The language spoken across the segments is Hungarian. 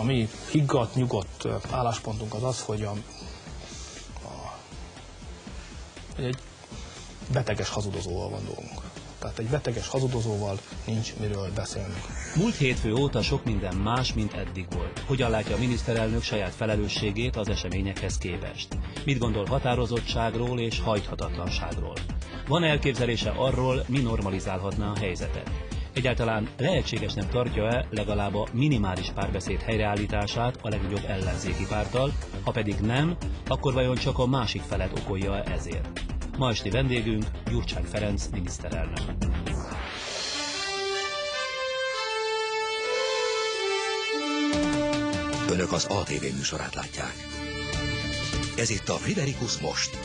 A mi higgadt, nyugodt álláspontunk az az, hogy egy beteges hazudozóval van dolgunk. Tehát egy beteges hazudozóval nincs miről beszélni. Múlt hétfő óta sok minden más, mint eddig volt. Hogyan látja a miniszterelnök saját felelősségét az eseményekhez képest? Mit gondol határozottságról és hajthatatlanságról? Van elképzelése arról, mi normalizálhatná a helyzetet? Egyáltalán lehetségesnek tartja-e legalább a minimális párbeszéd helyreállítását a legnagyobb ellenzéki párttal, ha pedig nem, akkor vajon csak a másik felet okolja ezért? Ma esti vendégünk Gyurcsány Ferenc miniszterelnök. Önök az ATV műsorát látják. Ez itt a Friderikus Most,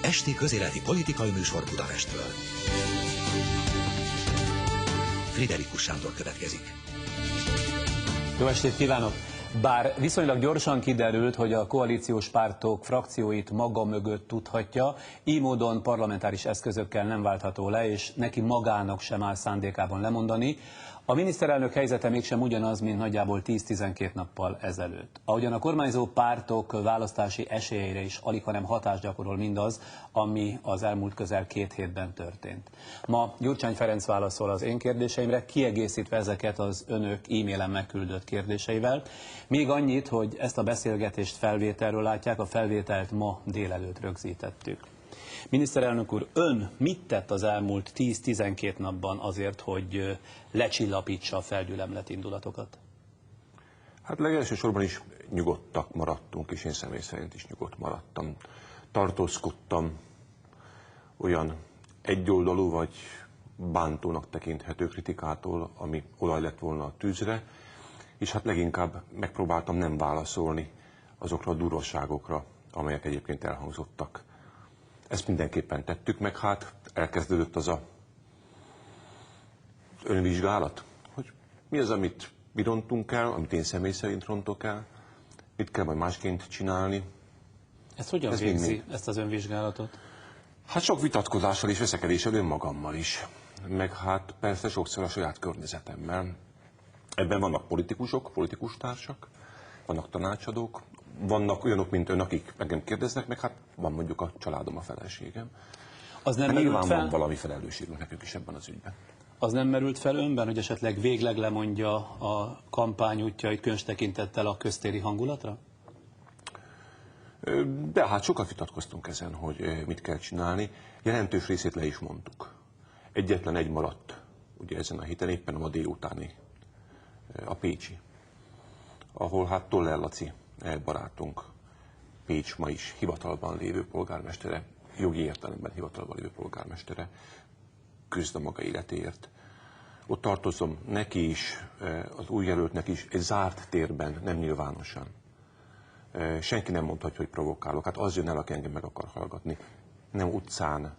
esti közéleti politikai műsor Budapestről. Friderikus Sándor következik. Jó estét kívánok! Bár viszonylag gyorsan kiderült, hogy a koalíciós pártok frakcióit maga mögött tudhatja, így módon parlamentáris eszközökkel nem váltható le, és neki magának sem áll szándékában lemondani. A miniszterelnök helyzete mégsem ugyanaz, mint nagyjából 10-12 nappal ezelőtt. Ahogyan a kormányzó pártok választási esélyeire is alighanem hatást gyakorol mindaz, ami az elmúlt közel 2 hétben történt. Ma Gyurcsány Ferenc válaszol az én kérdéseimre, kiegészítve ezeket az önök e-mailen megküldött kérdéseivel. Még annyit, hogy ezt a beszélgetést felvételről látják, a felvételt ma délelőtt rögzítettük. Miniszterelnök úr, ön mit tett az elmúlt 10-12 napban azért, hogy lecsillapítsa a felgyülemlett indulatokat? Hát legelsősorban is nyugodtak maradtunk, és én személy szerint is nyugodt maradtam. Tartózkodtam olyan egyoldalú vagy bántónak tekinthető kritikától, ami olaj lett volna a tűzre, és hát leginkább megpróbáltam nem válaszolni azokra a durvaságokra, amelyek egyébként elhangzottak. Ezt mindenképpen tettük meg, hát elkezdődött az önvizsgálat, hogy mi az, amit mi rontunk el, amit én személy szerint rontok el, mit kell majd másként csinálni. Ezt hogyan végzi, ezt az önvizsgálatot? Hát sok vitatkozással és veszekedéssel önmagammal is, meg hát persze sokszor a saját környezetemmel. Ebben vannak politikusok, politikustársak, vannak tanácsadók, vannak olyanok, mint ön, akik engem kérdeznek, meg hát van mondjuk a családom, a feleségem. Az nem merült nyilván fel? Van valami felelősségünk nekünk is ebben az ügyben. Az nem merült fel önben, hogy esetleg végleg lemondja a kampány útjait különös tekintettel a köztéri hangulatra? De hát sokat vitatkoztunk ezen, hogy mit kell csinálni. Jelentős részét le is mondtuk. Egyetlen egy maradt, ugye ezen a héten, éppen a ma délutáni, a pécsi, ahol hát Toller Laci barátunk, Pécs ma is hivatalban lévő polgármestere, jogi értelemben hivatalban lévő polgármestere, küzd a maga életéért. Ott tartozom neki is, az új jelöltnek is, egy zárt térben, nem nyilvánosan. Senki nem mondhatja, hogy provokálok. Hát az jön el, aki engem meg akar hallgatni. Nem utcán,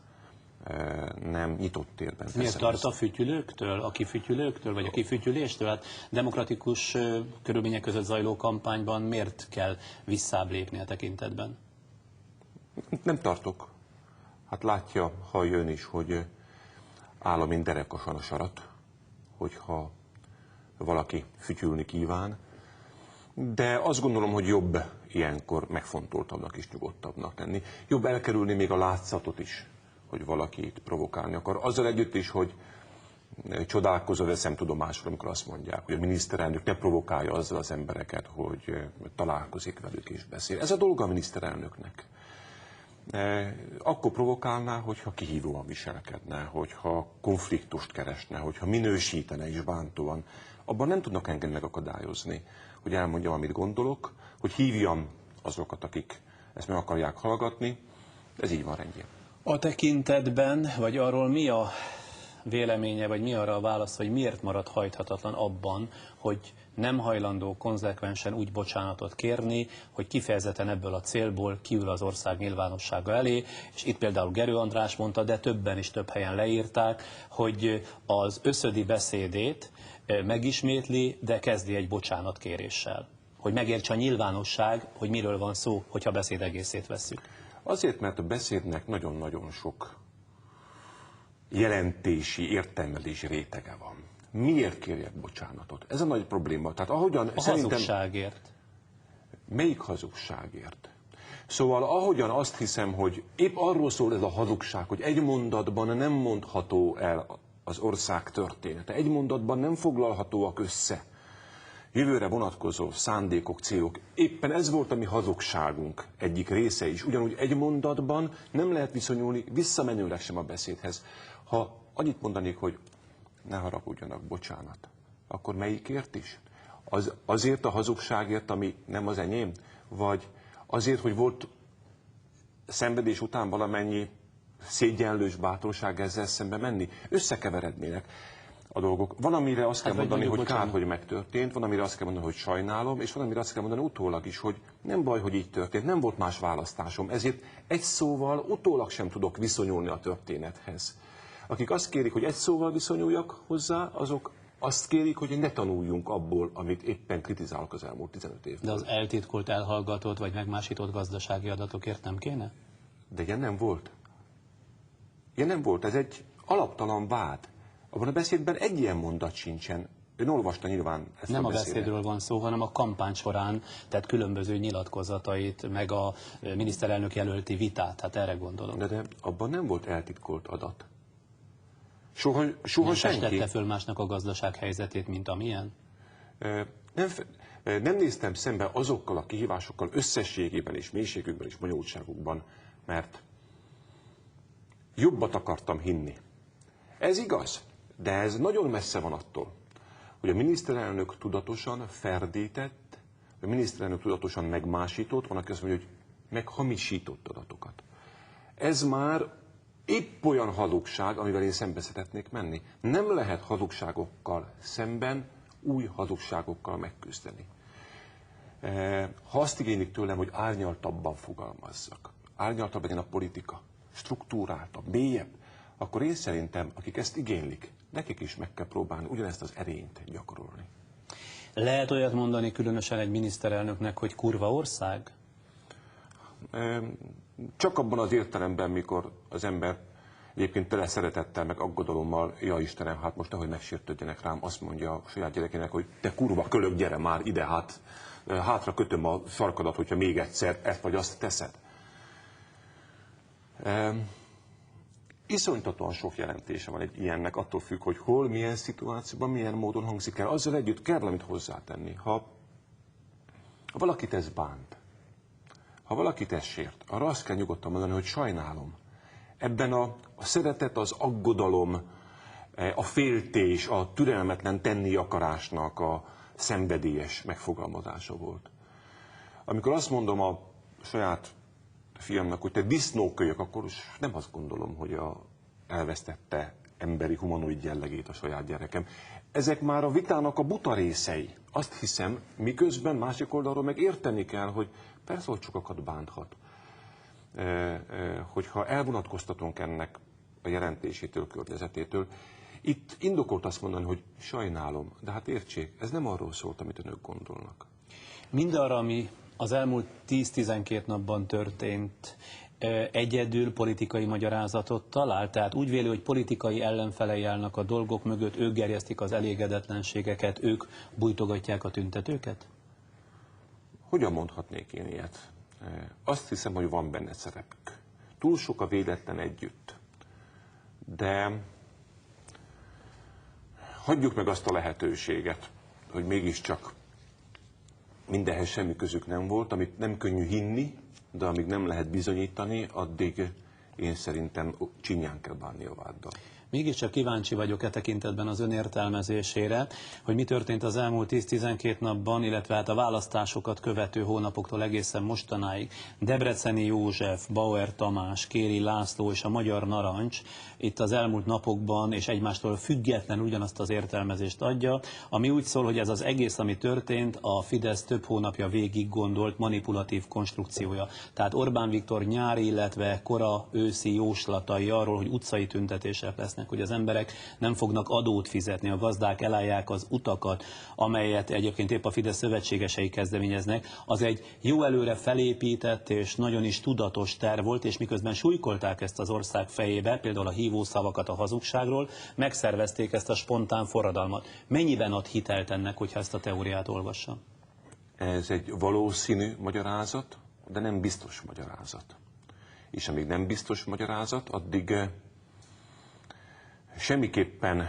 nem nyitott térben. Miért tart a fütyülőktől, a kifütyülőktől, vagy a kifütyüléstől? Hát demokratikus körülmények között zajló kampányban miért kell visszább lépni a tekintetben? Nem tartok. Hát látja, hallja ön is, hogy áll, mint derekasan a sarat, hogyha valaki fütyülni kíván. De azt gondolom, hogy jobb ilyenkor megfontoltabbnak és nyugodtabbnak lenni. Jobb elkerülni még a látszatot is, hogy valaki itt provokálni akar. Azzal együtt is, hogy csodálkozva veszem tudomásra, amikor azt mondják, hogy a miniszterelnök ne provokálja azzal az embereket, hogy találkozik velük és beszél. Ez a dolga a miniszterelnöknek. Akkor provokálná, hogyha kihívóan viselkedne, hogyha konfliktust keresne, hogyha minősítene is bántóan. Abban nem tudnak engem megakadályozni, hogy elmondjam, amit gondolok, hogy hívjam azokat, akik ezt meg akarják hallgatni. Ez így van rendjén. A tekintetben, vagy arról mi a véleménye, vagy mi arra a válasz, hogy miért marad hajthatatlan abban, hogy nem hajlandó konzekvensen úgy bocsánatot kérni, hogy kifejezetten ebből a célból kiül az ország nyilvánossága elé, és itt például Gerő András mondta, de többen is több helyen leírták, hogy az összödi beszédét megismétli, de kezdi egy bocsánatkéréssel. Hogy megértse a nyilvánosság, hogy miről van szó, hogyha a beszéd egészét vesszük. Azért, mert a beszédnek nagyon-nagyon sok jelentési, értelmezési rétege van. miért kérjek bocsánatot? Ez a nagy probléma. Tehát ahogyan A hazugságért. Melyik hazugságért? Szóval ahogyan azt hiszem, hogy épp arról szól ez a hazugság, hogy egy mondatban nem mondható el az ország története. Egy mondatban nem foglalhatóak össze jövőre vonatkozó szándékok, célok. Éppen ez volt a mi hazugságunk egyik része is. Ugyanúgy egy mondatban nem lehet viszonyulni visszamenőleg sem a beszédhez. Ha annyit mondanék, hogy ne haragudjanak, bocsánat, akkor melyikért is? Azért a hazugságért, ami nem az enyém? Vagy azért, hogy volt szenvedés után valamennyi szégyenlős bátorság ezzel szembe menni? Összekeverednének a dolgok. Van, amire azt kell mondani, hogy kár, hogy megtörtént, van, amire azt kell mondani, hogy sajnálom, és van, amire azt kell mondani utólag is, hogy nem baj, hogy így történt, nem volt más választásom, ezért egy szóval utólag sem tudok viszonyulni a történethez. Akik azt kérik, hogy egy szóval viszonyuljak hozzá, azok azt kérik, hogy ne tanuljunk abból, amit éppen kritizálok az elmúlt 15 évben. De az eltitkolt, elhallgatott vagy megmásított gazdasági adatokért nem kéne? De ilyen nem volt. Ilyen nem volt. Ez egy alaptalan vád. Abban a beszédben egy ilyen mondat sincsen. Ön olvasta nyilván ezt nem a beszédről van szó, hanem a kampány során, tehát különböző nyilatkozatait, meg a miniszterelnök jelölti vitát, hát erre gondolok. De abban nem volt eltitkolt adat. Soha nem senki. festette föl másnak a gazdaság helyzetét, mint amilyen? Nem néztem szembe azokkal a kihívásokkal összességében és mélységükben és bonyolultságukban, mert jobbat akartam hinni. Ez igaz, de ez nagyon messze van attól, hogy a miniszterelnök tudatosan ferdített, a miniszterelnök tudatosan megmásított, van, aki azt mondja, hogy meghamisított adatokat. Ez már épp olyan hazugság, amivel én szembe szeretnék menni. Nem lehet hazugságokkal szemben új hazugságokkal megküzdeni. Ha azt igénylik tőlem, hogy árnyaltabban fogalmazzak, árnyaltabb legyen a politika, struktúráltabb, mélyebb, akkor én szerintem, akik ezt igénylik, nekik is meg kell próbálni ugyanezt az erényt gyakorolni. Lehet olyat mondani különösen egy miniszterelnöknek, hogy kurva ország? Csak abban az értelemben, mikor az ember egyébként tele szeretettel, meg aggodalommal, ja Istenem, hát most nehogy megsértődjenek rám, azt mondja a saját gyerekének, hogy te kurva kölök, gyere már ide, hát hátra kötöm a sarkadat, hogyha még egyszer ezt vagy azt teszed. Iszonytatóan sok jelentése van egy ilyennek, attól függ, hogy hol, milyen szituációban, milyen módon hangzik el. Azzal együtt kell valamit hozzátenni. Ha valakit ez bánt, ha valakit ez sért, arra azt kell nyugodtan mondani, hogy sajnálom. Ebben a szeretet, az aggodalom, a féltés, a türelmetlen tenni akarásnak a szenvedélyes megfogalmazása volt. Amikor azt mondom a saját fiamnak, hogy te disznókölyök, akkor nem azt gondolom, hogy elvesztette emberi humanoid jellegét a saját gyerekem. Ezek már a vitának a buta részei. Azt hiszem, miközben másik oldalról meg érteni kell, hogy persze, hogy sokakat bánthat. Hogyha elvonatkoztatunk ennek a jelentésétől, környezetétől, itt indokolt azt mondani, hogy sajnálom, de hát értsék, ez nem arról szólt, amit önök gondolnak. Mindarra, ami az elmúlt 10-12 napban történt, egyedül politikai magyarázatot talál? Tehát úgy véli, hogy politikai ellenfelei állnak a dolgok mögött, ők gerjesztik az elégedetlenségeket, ők bújtogatják a tüntetőket? Hogyan mondhatnék én ilyet? Azt hiszem, hogy van benne szerepük. Túl sok a véletlen együtt. De hagyjuk meg azt a lehetőséget, hogy mégiscsak mindenhez semmi közük nem volt, amit nem könnyű hinni, de amíg nem lehet bizonyítani, addig én szerintem csinyán kell bánni a váddal. Mégiscsak kíváncsi vagyok e tekintetben az ön értelmezésére, hogy mi történt az elmúlt 10-12 napban, illetve hát a választásokat követő hónapoktól egészen mostanáig. Debreceni József, Bauer Tamás, Kéri László és a Magyar Narancs itt az elmúlt napokban és egymástól független ugyanazt az értelmezést adja, ami úgy szól, hogy ez az egész, ami történt, a Fidesz több hónapja végig gondolt manipulatív konstrukciója. Tehát Orbán Viktor nyári, illetve kora őszi jóslatai arról, hogy utcai tüntetések lesznek lesznek, hogy az emberek nem fognak adót fizetni, a gazdák elállják az utakat, amelyet egyébként épp a Fidesz szövetségesei kezdeményeznek, az egy jó előre felépített és nagyon is tudatos terv volt, és miközben súlykolták ezt az ország fejébe, például a hívószavakat a hazugságról, megszervezték ezt a spontán forradalmat. Mennyiben ad hitelt ennek, hogyha ezt a teóriát olvassa? Ez egy valószínű magyarázat, de nem biztos magyarázat. És amíg nem biztos magyarázat, addig semmiképpen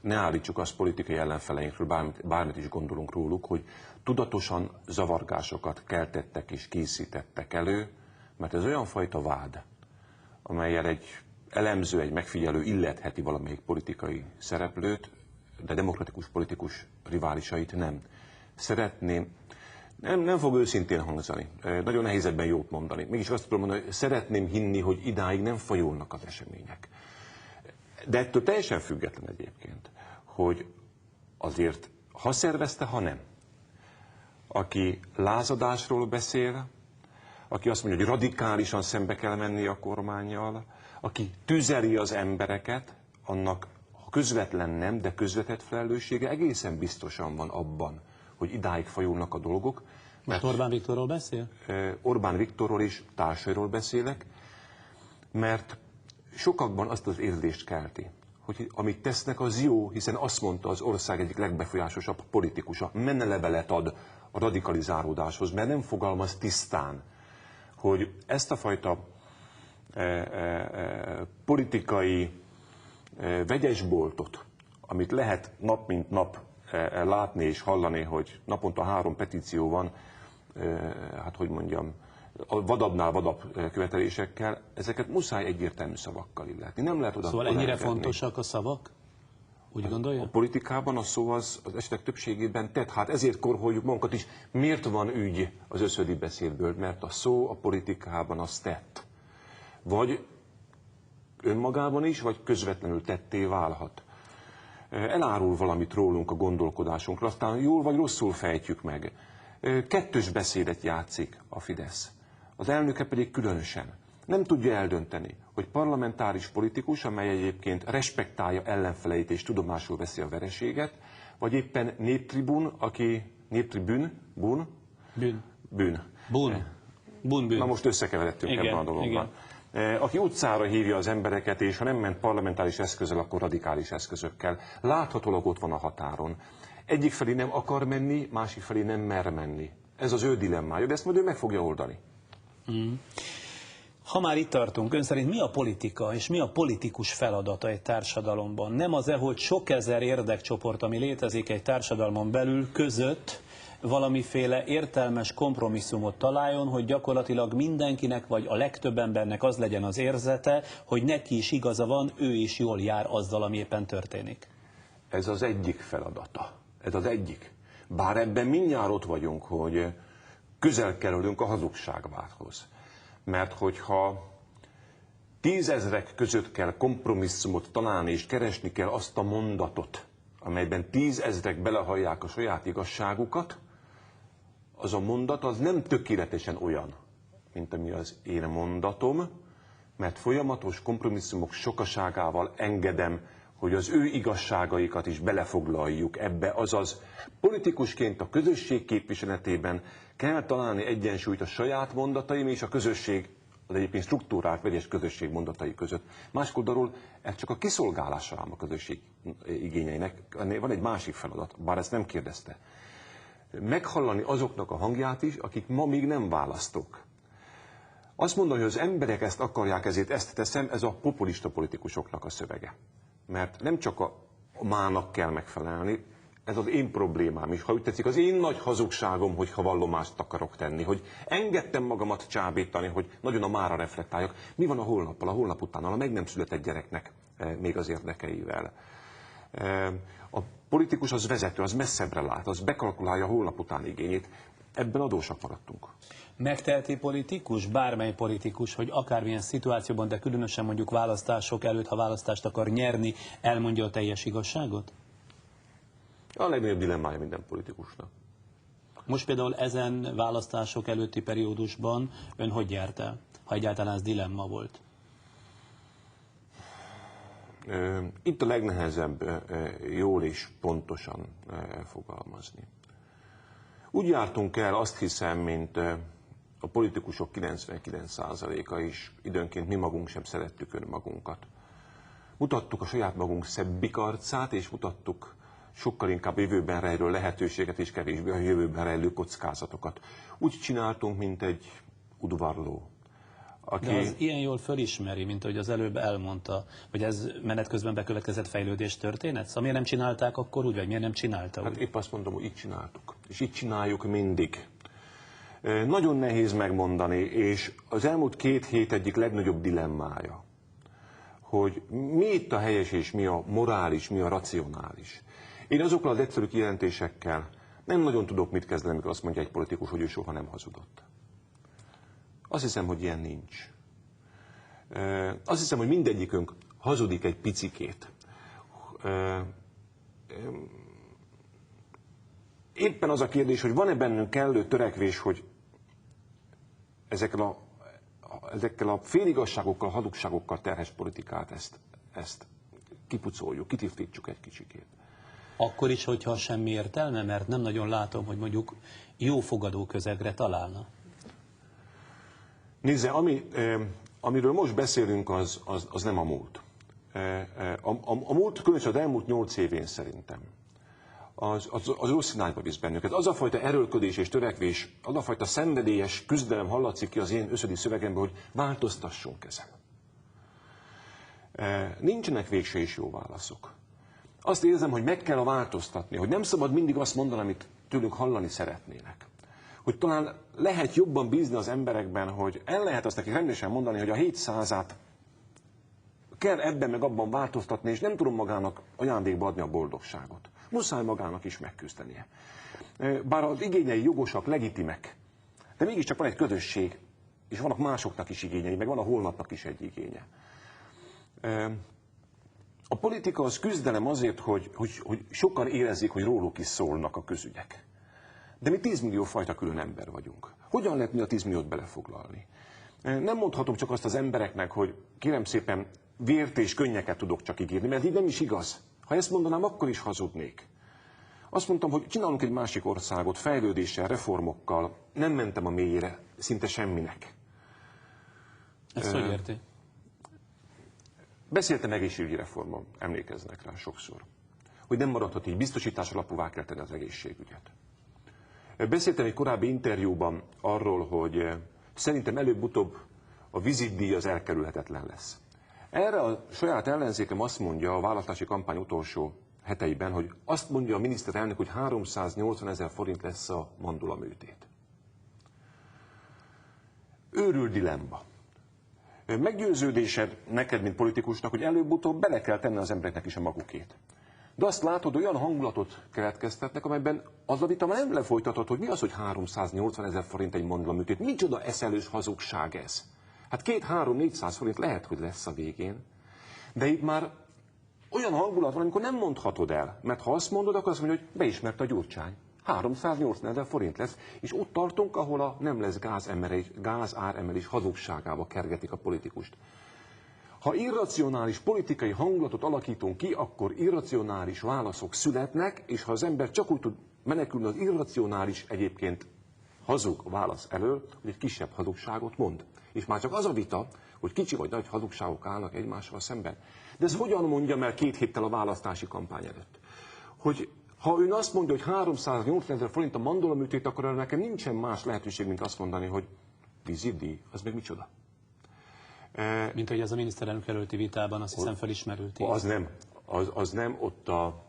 ne állítsuk azt politikai ellenfeleinkről, bármit is gondolunk róluk, hogy tudatosan zavargásokat keltettek és készítettek elő, mert ez olyan fajta vád, amellyel egy elemző, egy megfigyelő illetheti valamelyik politikai szereplőt, de demokratikus politikus riválisait nem. Nem fog őszintén hangzani. Nagyon nehéz ebben jót mondani. Mégis azt tudom mondani, hogy szeretném hinni, hogy idáig nem fajulnak az események. De ettől teljesen független egyébként, hogy azért ha szervezte, ha nem. Aki lázadásról beszél, aki azt mondja, hogy radikálisan szembe kell menni a kormánnyal, aki tüzeli az embereket, annak ha közvetlen nem, de közvetett felelőssége egészen biztosan van abban, hogy idáig fajulnak a dolgok. Mert Orbán Viktorról beszél? Orbán Viktorról és társairól beszélek, mert sokakban azt az érzést kelti, hogy amit tesznek, az jó, hiszen azt mondta az ország egyik legbefolyásosabb politikusa, menelevelet ad a radikalizálódáshoz, mert nem fogalmaz tisztán, hogy ezt a fajta politikai vegyesboltot, amit lehet nap mint nap látni és hallani, hogy naponta 3 petíció van, hát hogy mondjam, vadabbnál vadabb követelésekkel, ezeket muszáj egyértelmű szavakkal illetni. Nem lehet oda. Szóval ennyire fontosak a szavak? Úgy gondolja? A politikában a szó az esetek többségében tett. Hát ezért korholjuk magunkat is. Miért van ügy az összödi beszédből? Mert a szó a politikában az tett. Vagy önmagában is, vagy közvetlenül tetté válhat. Elárul valamit rólunk a gondolkodásunkra, aztán jól vagy rosszul fejtjük meg. Kettős beszédet játszik a Fidesz. Az elnöke pedig különösen. Nem tudja eldönteni, hogy parlamentáris politikus, amely egyébként respektálja ellenfeleit és tudomásul veszi a vereséget, vagy éppen néptribun, aki néptribün, bűn. Na most összekeveredtünk ebben a dologban. Aki utcára hívja az embereket, és ha nem ment parlamentáris eszközzel, akkor radikális eszközökkel. Láthatólag ott van a határon. Egyik felé nem akar menni, másik felé nem mer menni. Ez az ő dilemmája, de ezt majd ő meg fogja oldani. Ha már itt tartunk, ön szerint mi a politika és mi a politikus feladata egy társadalomban? Nem az-e, hogy sok ezer érdekcsoport, ami létezik egy társadalmon belül, között valamiféle értelmes kompromisszumot találjon, hogy gyakorlatilag mindenkinek vagy a legtöbb embernek az legyen az érzete, hogy neki is igaza van, ő is jól jár azzal, ami éppen történik. Ez az egyik feladata. Ez az egyik. Bár ebben mindjárt ott vagyunk, hogy közel kerülünk a hazugságvádhoz. Mert hogyha 10 000 között kell kompromisszumot találni, és keresni kell azt a mondatot, amelyben 10 000 belehallják a saját igazságukat, az a mondat az nem tökéletesen olyan, mint ami az én mondatom, mert folyamatos kompromisszumok sokaságával engedem, hogy az ő igazságaikat is belefoglaljuk ebbe, azaz politikusként a közösség képviseletében kell találni egyensúlyt a saját mondataim és a közösség, az egyébként struktúrált vegyes közösség mondatai között. Másik oldalról ez csak a kiszolgálása ám a közösség igényeinek. Van egy másik feladat, bár ezt nem kérdezte. Meghallani azoknak a hangját is, akik ma még nem választók. Azt mondani, hogy az emberek ezt akarják, ezért ezt teszem, ez a populista politikusoknak a szövege. Mert nem csak a mának kell megfelelni, ez az én problémám is. Ha úgy tetszik, az én nagy hazugságom, hogyha vallomást akarok tenni, hogy engedtem magamat csábítani, hogy nagyon a mára reflektáljak. Mi van a holnappal, a holnap utánnal, a meg nem született gyereknek még az érdekeivel? A politikus az vezető, az messzebbre lát, az bekalkulálja a holnap után igényét. Ebben adósak maradtunk. Megteheti politikus, bármely politikus, hogy akármilyen szituációban, de különösen mondjuk választások előtt, ha választást akar nyerni, elmondja a teljes igazságot? A legnagyobb dilemmája minden politikusnak. Most például ezen választások előtti periódusban ön hogy járt el, ha egyáltalán ez dilemma volt? Itt a legnehezebb jól és pontosan fogalmazni. Úgy jártunk el, azt hiszem, mint a politikusok 99%-a is, időnként mi magunk sem szerettük önmagunkat. Mutattuk a saját magunk szebbik arcát, és mutattuk sokkal inkább a jövőben rejlő lehetőséget, és kevésbé a jövőben rejlő kockázatokat. Úgy csináltunk, mint egy udvarló. De az ilyen jól fölismeri, mint ahogy az előbb elmondta, hogy ez menet közben bekövetkezett fejlődés történet? Szóval miért nem csinálták akkor úgy, vagy miért nem csinálta úgy? Hát épp azt mondom, hogy így csináltuk. És így csináljuk mindig. Nagyon nehéz megmondani, és az elmúlt 2 hét egyik legnagyobb dilemmája, hogy mi itt a helyes és mi a morális, mi a racionális. Én azokkal az egyszerű kijelentésekkel nem nagyon tudok mit kezdeni, amikor azt mondja egy politikus, hogy ő soha nem hazudott. Azt hiszem, hogy ilyen nincs. Azt hiszem, hogy mindegyikünk hazudik egy picikét. Éppen az a kérdés, hogy van-e bennünk kellő törekvés, hogy ezekkel a féligasságokkal, hazugságokkal terhes politikát ezt kipucoljuk, kitisztítsuk egy kicsikét. Akkor is, hogyha semmi értelme, mert nem nagyon látom, hogy mondjuk jó fogadó közegre találna. Nézze, amiről most beszélünk, az nem a múlt. A múlt, különösen az elmúlt 8 évén szerintem, az rossz irányba visz bennünket. Az a fajta erőlködés és törekvés, az a fajta szenvedélyes küzdelem hallatszik ki az én összödi szövegemben, hogy változtassunk ezen. Nincsenek végső és jó válaszok. Azt érzem, hogy meg kell változtatni, hogy nem szabad mindig azt mondani, amit tőlünk hallani szeretnének. Hogy talán lehet jobban bízni az emberekben, hogy el lehet azt nekik rendesen mondani, hogy a 700-át kell ebben meg abban változtatni, és nem tudom magának ajándékba adni a boldogságot. Muszáj magának is megküzdenie. Bár az igényei jogosak, legitimek, de mégiscsak van egy közösség, és vannak másoknak is igényei, meg van a holnapnak is egy igénye. A politika az küzdelem azért, hogy sokan érezzék, hogy róluk is szólnak a közügyek. De mi 10 millió fajta külön ember vagyunk. Hogyan lehet mi a 10 milliót belefoglalni? Nem mondhatom csak azt az embereknek, hogy kérem szépen, vért és könnyeket tudok csak ígérni, mert így nem is igaz. Ha ezt mondanám, akkor is hazudnék. Azt mondtam, hogy csinálunk egy másik országot, fejlődéssel, reformokkal. Nem mentem a mélyére, szinte semminek. Ezt hogy érti? Beszéltem egészségügyi reformon, emlékeznek rá sokszor. Hogy nem maradhat így, biztosítás alapúvá kell tenni az egészségügyet. Beszéltem egy korábbi interjúban arról, hogy szerintem előbb-utóbb a vizitdíj az elkerülhetetlen lesz. Erre a saját ellenzékem azt mondja a választási kampány utolsó heteiben, hogy azt mondja a miniszterelnök, hogy 380 000 forint lesz a mandulaműtét. Őrült dilemma. Meggyőződésed neked, mint politikusnak, hogy előbb-utóbb bele kell tenni az embereknek is a magukét. De azt látod, olyan hangulatot keletkeztetnek, amelyben az a vita már nem lefolytatott, hogy mi az, hogy 380 000 forint egy mandulaműtét. Micsoda eszelős hazugság ez? Hát 200-300-400 forint lehet, hogy lesz a végén. De itt már olyan hangulat van, amikor nem mondhatod el. Mert ha azt mondod, akkor azt mondja, hogy beismert a Gyurcsány. 380 000 forint lesz, és ott tartunk, ahol a nem lesz gázáremelés hazugságába kergetik a politikust. Ha irracionális politikai hangulatot alakítunk ki, akkor irracionális válaszok születnek, és ha az ember csak úgy tud menekülni az irracionális, egyébként hazug válasz elől, hogy egy kisebb hazugságot mond. És már csak az a vita, hogy kicsi vagy nagy hazugságok állnak egymással szemben. De ez hogyan mondjam el 2 héttel a választási kampány előtt? Hogy ha ön azt mondja, hogy 380 000 forint a mandulaműtét, akkor arra nekem nincsen más lehetőség, mint azt mondani, hogy vizitdíj, az meg micsoda? Mint hogy ez a miniszterelnök előtti vitában, azt hiszem felismerült. Az nem, ott a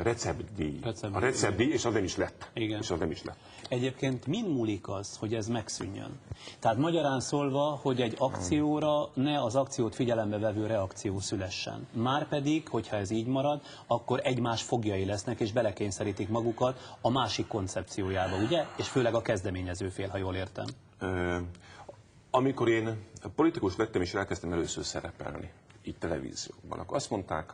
receptdíj. A receptdíj, és az nem is lett. Igen. És az nem is lett. Egyébként min múlik az, hogy ez megszűnjön? Tehát magyarán szólva, hogy egy akcióra ne az akciót figyelembe vevő reakció szülessen. Márpedig, hogyha ez így marad, akkor egymás fogjai lesznek, és belekényszerítik magukat a másik koncepciójába, ugye? És főleg a kezdeményező fél, ha jól értem. Amikor én politikus lettem, és elkezdtem először szerepelni, így televízióban, akkor azt mondták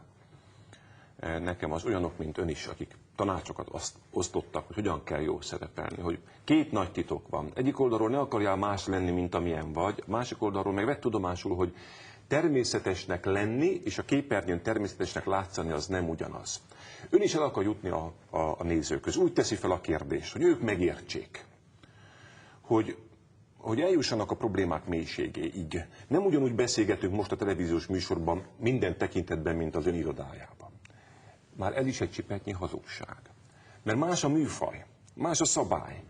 nekem az olyanok, mint ön is, akik tanácsokat osztottak, hogy hogyan kell jól szerepelni, hogy 2 nagy titok van. Egyik oldalról ne akarjál más lenni, mint amilyen vagy, másik oldalról meg vedd tudomásul, hogy természetesnek lenni, és a képernyőn természetesnek látszani az nem ugyanaz. Ön is el akar jutni a nézőkhöz. Úgy teszi fel a kérdést, hogy ők megértsék, hogy eljussanak a problémák mélységéig. Nem ugyanúgy beszélgetünk most a televíziós műsorban minden tekintetben, mint az ön irodájában. Már ez is egy csipetnyi hazugság. Mert más a műfaj, más a szabály.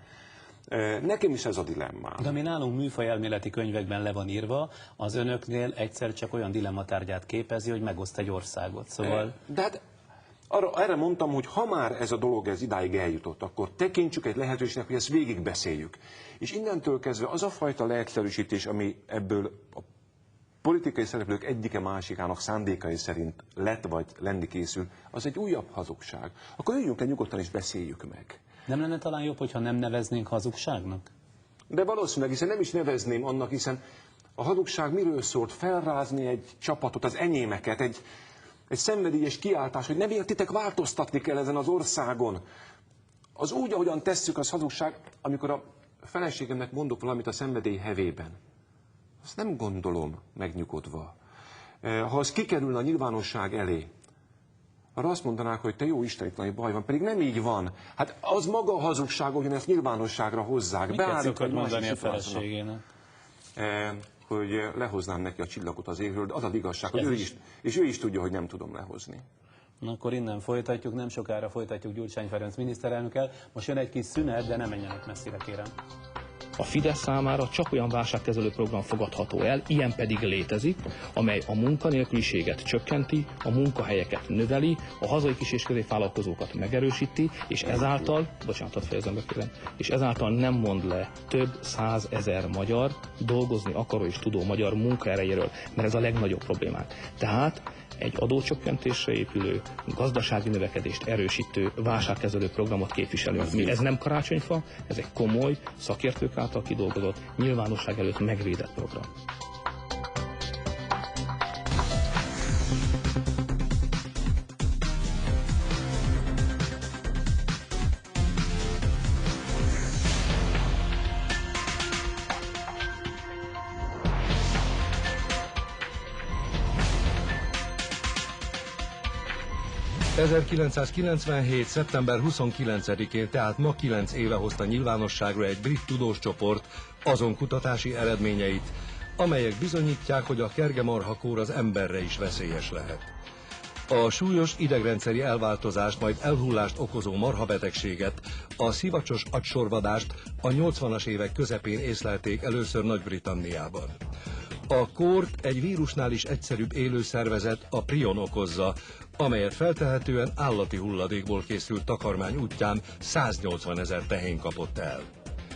Nekem is ez a dilemmám. De ami nálunk műfajelméleti könyvekben le van írva, az önöknél egyszer csak olyan dilemmatárgyát képezi, hogy megoszt egy országot. Szóval... De hát erre mondtam, hogy ha már ez a dolog idáig eljutott, akkor tekintsük egy lehetőségnek, hogy ezt végigbeszéljük. És innentől kezdve az a fajta leegyszerűsítés, ami ebből a politikai szereplők egyike másikának szándékai szerint lett vagy lenni készül, az egy újabb hazugság. Akkor üljünk le nyugodtan és beszéljük meg. Nem lenne talán jobb, hogyha nem neveznénk hazugságnak? De valószínűleg, hiszen nem is nevezném annak, hiszen a hazugság miről szólt? Felrázni egy csapatot, az enyémeket, egy szenvedélyes kiáltás, hogy nem értitek, változtatni kell ezen az országon. Az úgy, ahogyan tesszük, az hazugság, amikor a feleségemnek mondok valamit a szenvedély hevében. Azt nem gondolom megnyugodva. Ha az kikerülne a nyilvánosság elé, arra azt mondanák, hogy te jó Isten, itt nagy baj van, pedig nem így van. Hát az maga a hazugság, hogy ezt nyilvánosságra hozzák. Miket szokott mondani a feleségének? Hogy lehoznám neki a csillagot az égről, de az az igazság, hogy ő is tudja, hogy nem tudom lehozni. Na, akkor innen folytatjuk, nem sokára folytatjuk Gyurcsány Ferenc miniszterelnökkel. Most jön egy kis szünet, de nem menjenek messzire, kérem. A Fidesz számára csak olyan válságkezelő program fogadható el, ilyen pedig létezik, amely a munkanélküliséget csökkenti, a munkahelyeket növeli, a hazai kis- és középvállalkozókat megerősíti, és ezáltal, bocsánatot fejezem be kérem, és ezáltal nem mond le több 100 000 magyar, dolgozni akaró és tudó magyar munkaerejéről, mert ez a legnagyobb problémák. Tehát egy adócsökkentésre épülő, gazdasági növekedést erősítő, válságkezelő programot képviselünk. Ez nem karácsonyfa, ez egy komoly, szakértők által kidolgozott, nyilvánosság előtt megvédett program. ...1997. szeptember 29-én, tehát ma 9 éve hozta nyilvánosságra egy brit tudós csoport azon kutatási eredményeit, amelyek bizonyítják, hogy a kergemarhakór az emberre is veszélyes lehet. A súlyos idegrendszeri elváltozást, majd elhullást okozó marhabetegséget, a szivacsos agysorvadást a 80-as évek közepén észlelték először Nagy-Britanniában. A kórt egy vírusnál is egyszerűbb élőszervezet, a prion okozza, amelyet feltehetően állati hulladékból készült takarmány útján 180 000 tehén kapott el.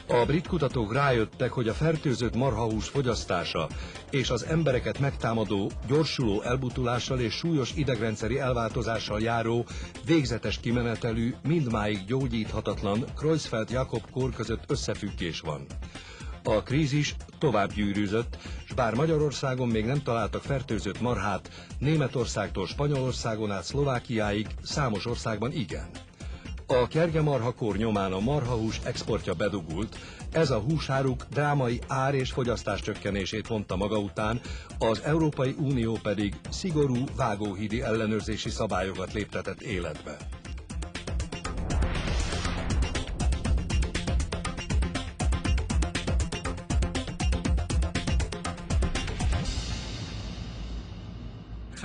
A brit kutatók rájöttek, hogy a fertőzött marhahús fogyasztása és az embereket megtámadó, gyorsuló elbutulással és súlyos idegrendszeri elváltozással járó, végzetes kimenetelű, mindmáig gyógyíthatatlan Creutzfeldt-Jakob-kór között összefüggés van. A krízis tovább gyűrűzött, s bár Magyarországon még nem találtak fertőzött marhát, Németországtól Spanyolországon át Szlovákiáig számos országban igen. A kergemarhakór nyomán a marhahús exportja bedugult, ez a húsáruk drámai ár- és fogyasztás csökkenését vonta maga után, az Európai Unió pedig szigorú vágóhídi ellenőrzési szabályokat léptetett életbe.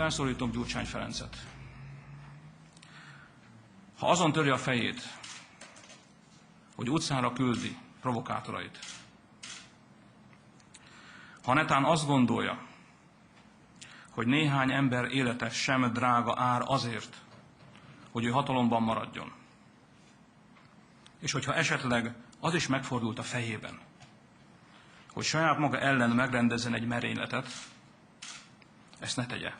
Felszólítom Gyurcsány Ferencet. Ha azon töri a fejét, hogy utcára küldi provokátorait, ha netán azt gondolja, hogy néhány ember élete sem drága ár azért, hogy ő hatalomban maradjon, és hogyha esetleg az is megfordult a fejében, hogy saját maga ellen megrendezzen egy merényletet, ezt ne tegye.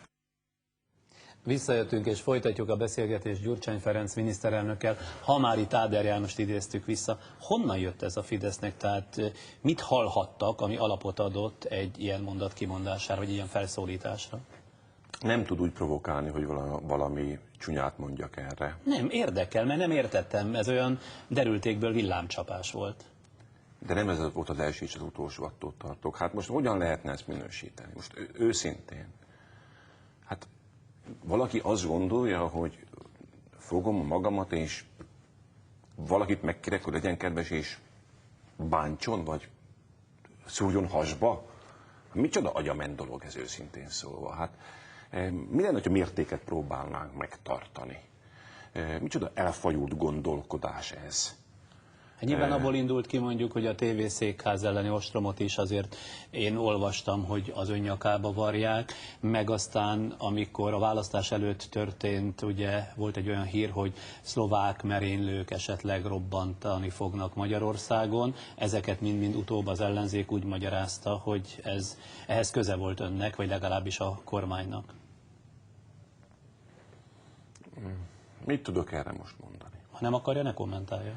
Visszajöttünk és folytatjuk a beszélgetést Gyurcsány Ferenc miniszterelnökkel. Ha már itt Áder Jánost idéztük vissza, honnan jött ez a Fidesznek? Tehát mit hallhattak, ami alapot adott egy ilyen mondat kimondására, vagy ilyen felszólításra? Nem tud úgy provokálni, hogy valami csúnyát mondjak erre. Nem, érdekel, mert nem értettem. Ez olyan derültékből villámcsapás volt. De nem ez volt az első és az utolsó, attól tartok. Hát most hogyan lehetne ezt minősíteni? Most őszintén. Hát valaki azt gondolja, hogy fogom a magamat, és valakit megkérek, hogy legyen kedves, és bántson, vagy szúrjon hasba? Micsoda agyament dolog ez, őszintén szólva. Hát mi lenne, hogyha mértéket próbálnánk megtartani? Micsoda elfajult gondolkodás ez? Hát nyilván abból indult ki mondjuk, hogy a tévészékház elleni ostromot is azért én olvastam, hogy az önnyakába varják, meg aztán amikor a választás előtt történt, ugye volt egy olyan hír, hogy szlovák merénylők esetleg robbantani fognak Magyarországon. Ezeket mind-mind utóbb az ellenzék úgy magyarázta, hogy ehhez köze volt önnek, vagy legalábbis a kormánynak. Mit tudok erre most mondani? Ha nem akarja, ne kommentálja.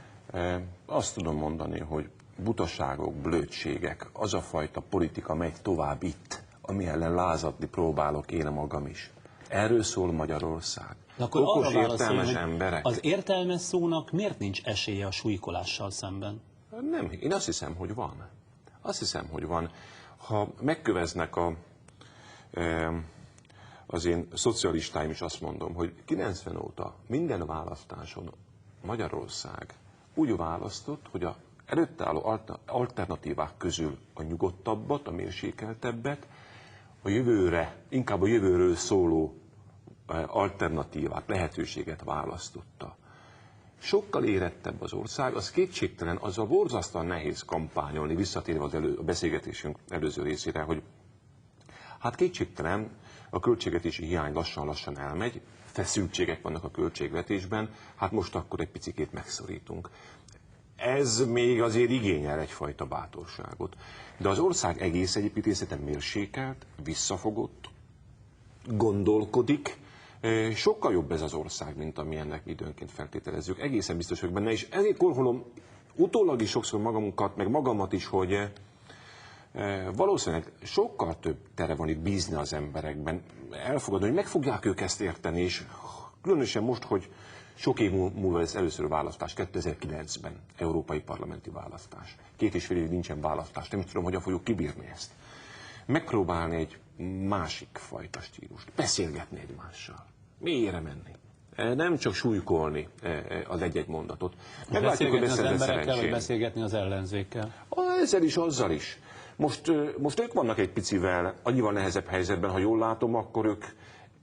Azt tudom mondani, hogy butaságok, blödségek, az a fajta politika megy tovább itt, ami ellen lázadni próbálok én magam is. Erről szól Magyarország. Akkor okos, arra értelmes válaszoljon, emberek. Az értelmes szónak miért nincs esélye a súlykolással szemben? Nem, én azt hiszem, hogy van. Azt hiszem, hogy van. Ha megköveznek az én szocialistáim is, azt mondom, hogy 90 óta minden választáson Magyarország úgy választott, hogy az előtte álló alternatívák közül a nyugodtabbat, a mérsékeltebbet, a jövőre, inkább a jövőről szóló alternatívát, lehetőséget választotta. Sokkal érettebb az ország, az kétségtelen, azzal borzasztóan nehéz kampányolni, visszatérve a beszélgetésünk előző részére, hogy hát kétségtelen a költségvetési hiány lassan-lassan elmegy, feszültségek vannak a költségvetésben, hát most akkor egy picikét megszorítunk. Ez még azért igényel egyfajta bátorságot. De az ország egész építészete mérsékelt, visszafogott, gondolkodik. Sokkal jobb ez az ország, mint amilyennek időnként feltételezzük. Egészen biztos vagyok benne, és ezért korholom utólag is sokszor magunkat, meg magamat is, hogy valószínűleg sokkal több tere van itt bízni az emberekben. Elfogadni, hogy meg fogják ők ezt érteni, és különösen most, hogy sok év múlva lesz először választás, 2009-ben, európai parlamenti választás. 2,5 évig nincsen választás, nem tudom, hogyan fogjuk kibírni ezt. Megpróbálni egy másik fajta stílust, beszélgetni egymással, mélyre menni. Nem csak súlykolni az egy-egy mondatot. Meglátjuk, hogy beszélgetni az emberekkel, szerencsém. vagy beszélgetni az ellenzékkel? Ezzel is, azzal is. Most ők vannak egy picivel, annyival nehezebb helyzetben, ha jól látom, akkor ők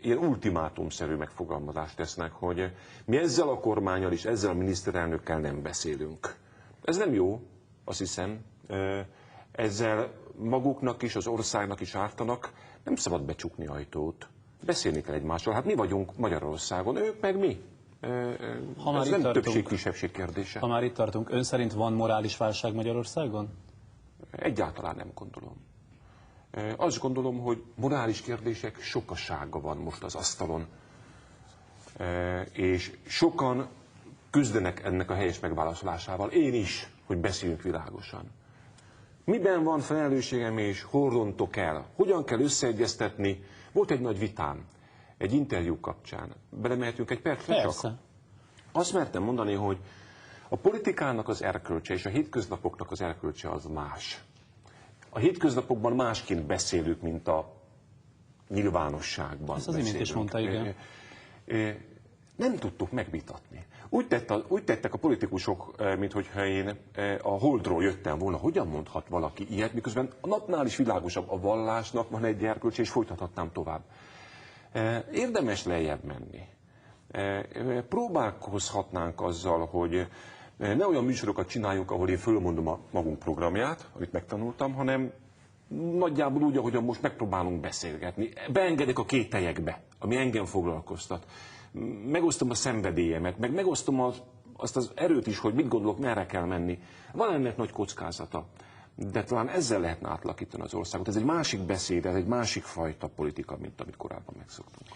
ilyen ultimátumszerű megfogalmazást tesznek, hogy mi ezzel a kormánnyal és ezzel a miniszterelnökkel nem beszélünk. Ez nem jó, azt hiszem. Ezzel maguknak is, az országnak is ártanak. Nem szabad becsukni ajtót. Beszélni kell egymással. Hát mi vagyunk Magyarországon, ők meg mi. Ez nem többség-kisebbség kérdése. Ha már itt tartunk, ön szerint van morális válság Magyarországon? Egyáltalán nem gondolom. Azt gondolom, hogy morális kérdések sokassága van most az asztalon, és sokan küzdenek ennek a helyes megválaszolásával. Én is, hogy beszéljünk világosan. Miben van felelősségem és hol rontok el? Hogyan kell összeegyeztetni? Volt egy nagy vitám, egy interjú kapcsán. Belemehetünk egy percre? Persze. Azt mertem mondani, hogy a politikának az erkölcse és a hétköznapoknak az erkölcse az más. A hétköznapokban másként beszélünk, mint a nyilvánosságban. Ezt az imént is mondta, igen. Nem tudtuk megvitatni. Úgy tettek a politikusok, minthogyha én a Holdról jöttem volna. Hogyan mondhat valaki ilyet, miközben a napnál is világosabb, a vallásnak van egy erkölcse, és folytathatnám tovább. Érdemes lejjebb menni. Próbálkozhatnánk azzal, hogy ne olyan műsorokat csináljunk, ahol én fölmondom a magunk programját, amit megtanultam, hanem nagyjából úgy, ahogyan most megpróbálunk beszélgetni. Beengedek a kételyekbe, ami engem foglalkoztat. Megosztom a szenvedélyemet, meg megosztom azt az erőt is, hogy mit gondolok, merre kell menni. Van ennek nagy kockázata, de talán ezzel lehetne átalakítani az országot. Ez egy másik beszéd, ez egy másik fajta politika, mint amit korábban megszoktunk.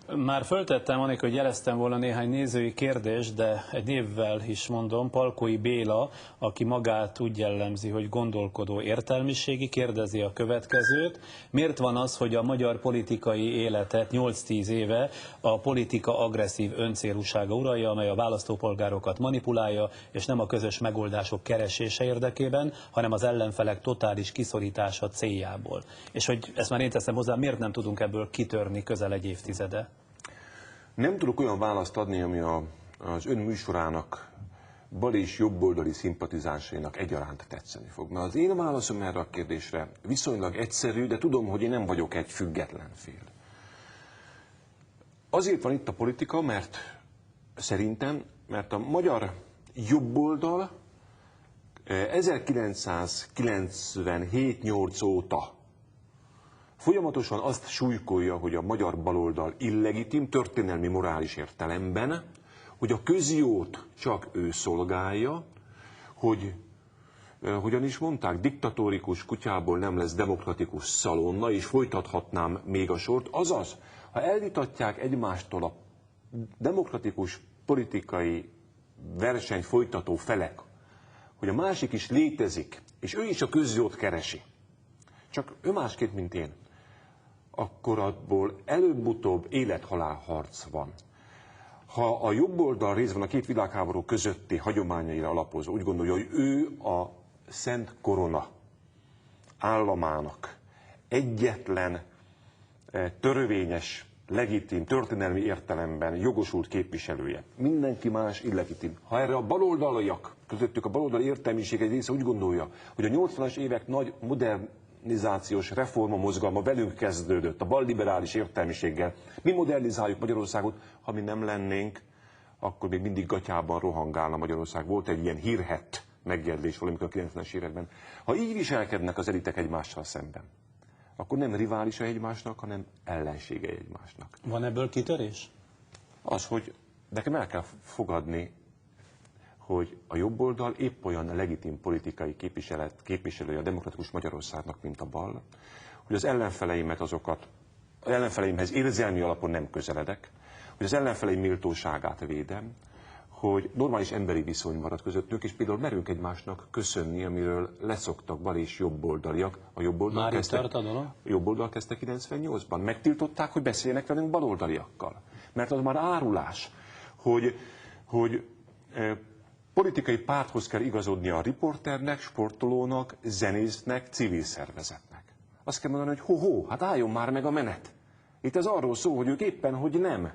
Már föltettem, anélkül, hogy jeleztem volna néhány nézői kérdést, de egy névvel is mondom, Palkói Béla, aki magát úgy jellemzi, hogy gondolkodó értelmiségi, kérdezi a következőt. Miért van az, hogy a magyar politikai életet 8-10 éve a politika agresszív öncélúsága uralja, amely a választópolgárokat manipulálja, és nem a közös megoldások keresése érdekében, hanem az ellenfelek totális kiszorítása céljából. És hogy ezt már én teszem hozzá, miért nem tudunk ebből kitörni közel egy évtizede? Nem tudok olyan választ adni, ami az ön műsorának bal és jobboldali szimpatizánsainak egyaránt tetszeni fog. Mert az én válaszom erre a kérdésre viszonylag egyszerű, de tudom, hogy én nem vagyok egy független fél. Azért van itt a politika, mert szerintem, mert a magyar jobboldal 1997-8 óta folyamatosan azt súlykolja, hogy a magyar baloldal illegitim, történelmi morális értelemben, hogy a közjót csak ő szolgálja, hogy, hogyan is mondták, diktatórikus kutyából nem lesz demokratikus szalonna, és folytathatnám még a sort. Azaz, ha elvitatják egymástól a demokratikus politikai verseny folytató felek, hogy a másik is létezik, és ő is a közjót keresi, csak ő másképp, mint én, akkor abból előbb-utóbb élet-halál harc van. Ha a jobb oldal részben a két világháború közötti hagyományaira alapozó úgy gondolja, hogy ő a Szent Korona államának egyetlen törvényes, legitim, történelmi értelemben jogosult képviselője, mindenki más illegitim. Ha erre a baloldaliak, közöttük a baloldali értelmiség egy része úgy gondolja, hogy a 80-as évek nagy modernizációs reforma mozgalma velünk kezdődött, a balliberális értelmiséggel. Mi modernizáljuk Magyarországot, ha mi nem lennénk, akkor még mindig gatyában rohangálna Magyarország. Volt egy ilyen hírhedt megjegyzés valamikor a 90-es években. Ha így viselkednek az elitek egymással szemben, akkor nem riválisai egymásnak, hanem ellenségei egymásnak. Van ebből kitörés? Az, hogy nekem el kell fogadni, hogy a jobb oldal épp olyan legitim politikai képviselője a demokratikus Magyarországnak, mint a bal, hogy az ellenfeleimhez érzelmi alapon nem közeledek, hogy az ellenfeleim méltóságát védem, hogy normális emberi viszony marad közöttünk, és például merünk egymásnak köszönni, amiről leszoktak bal és jobboldaliak. A jobboldal kezdte 98-ban. Megtiltották, hogy beszéljenek velünk baloldaliakkal. Mert az már árulás, hogy politikai párthoz kell igazodni a riporternek, sportolónak, zenésznek, civil szervezetnek. Azt kell mondani, hogy hát álljon már meg a menet. Itt ez arról szól, hogy ők éppen, hogy nem.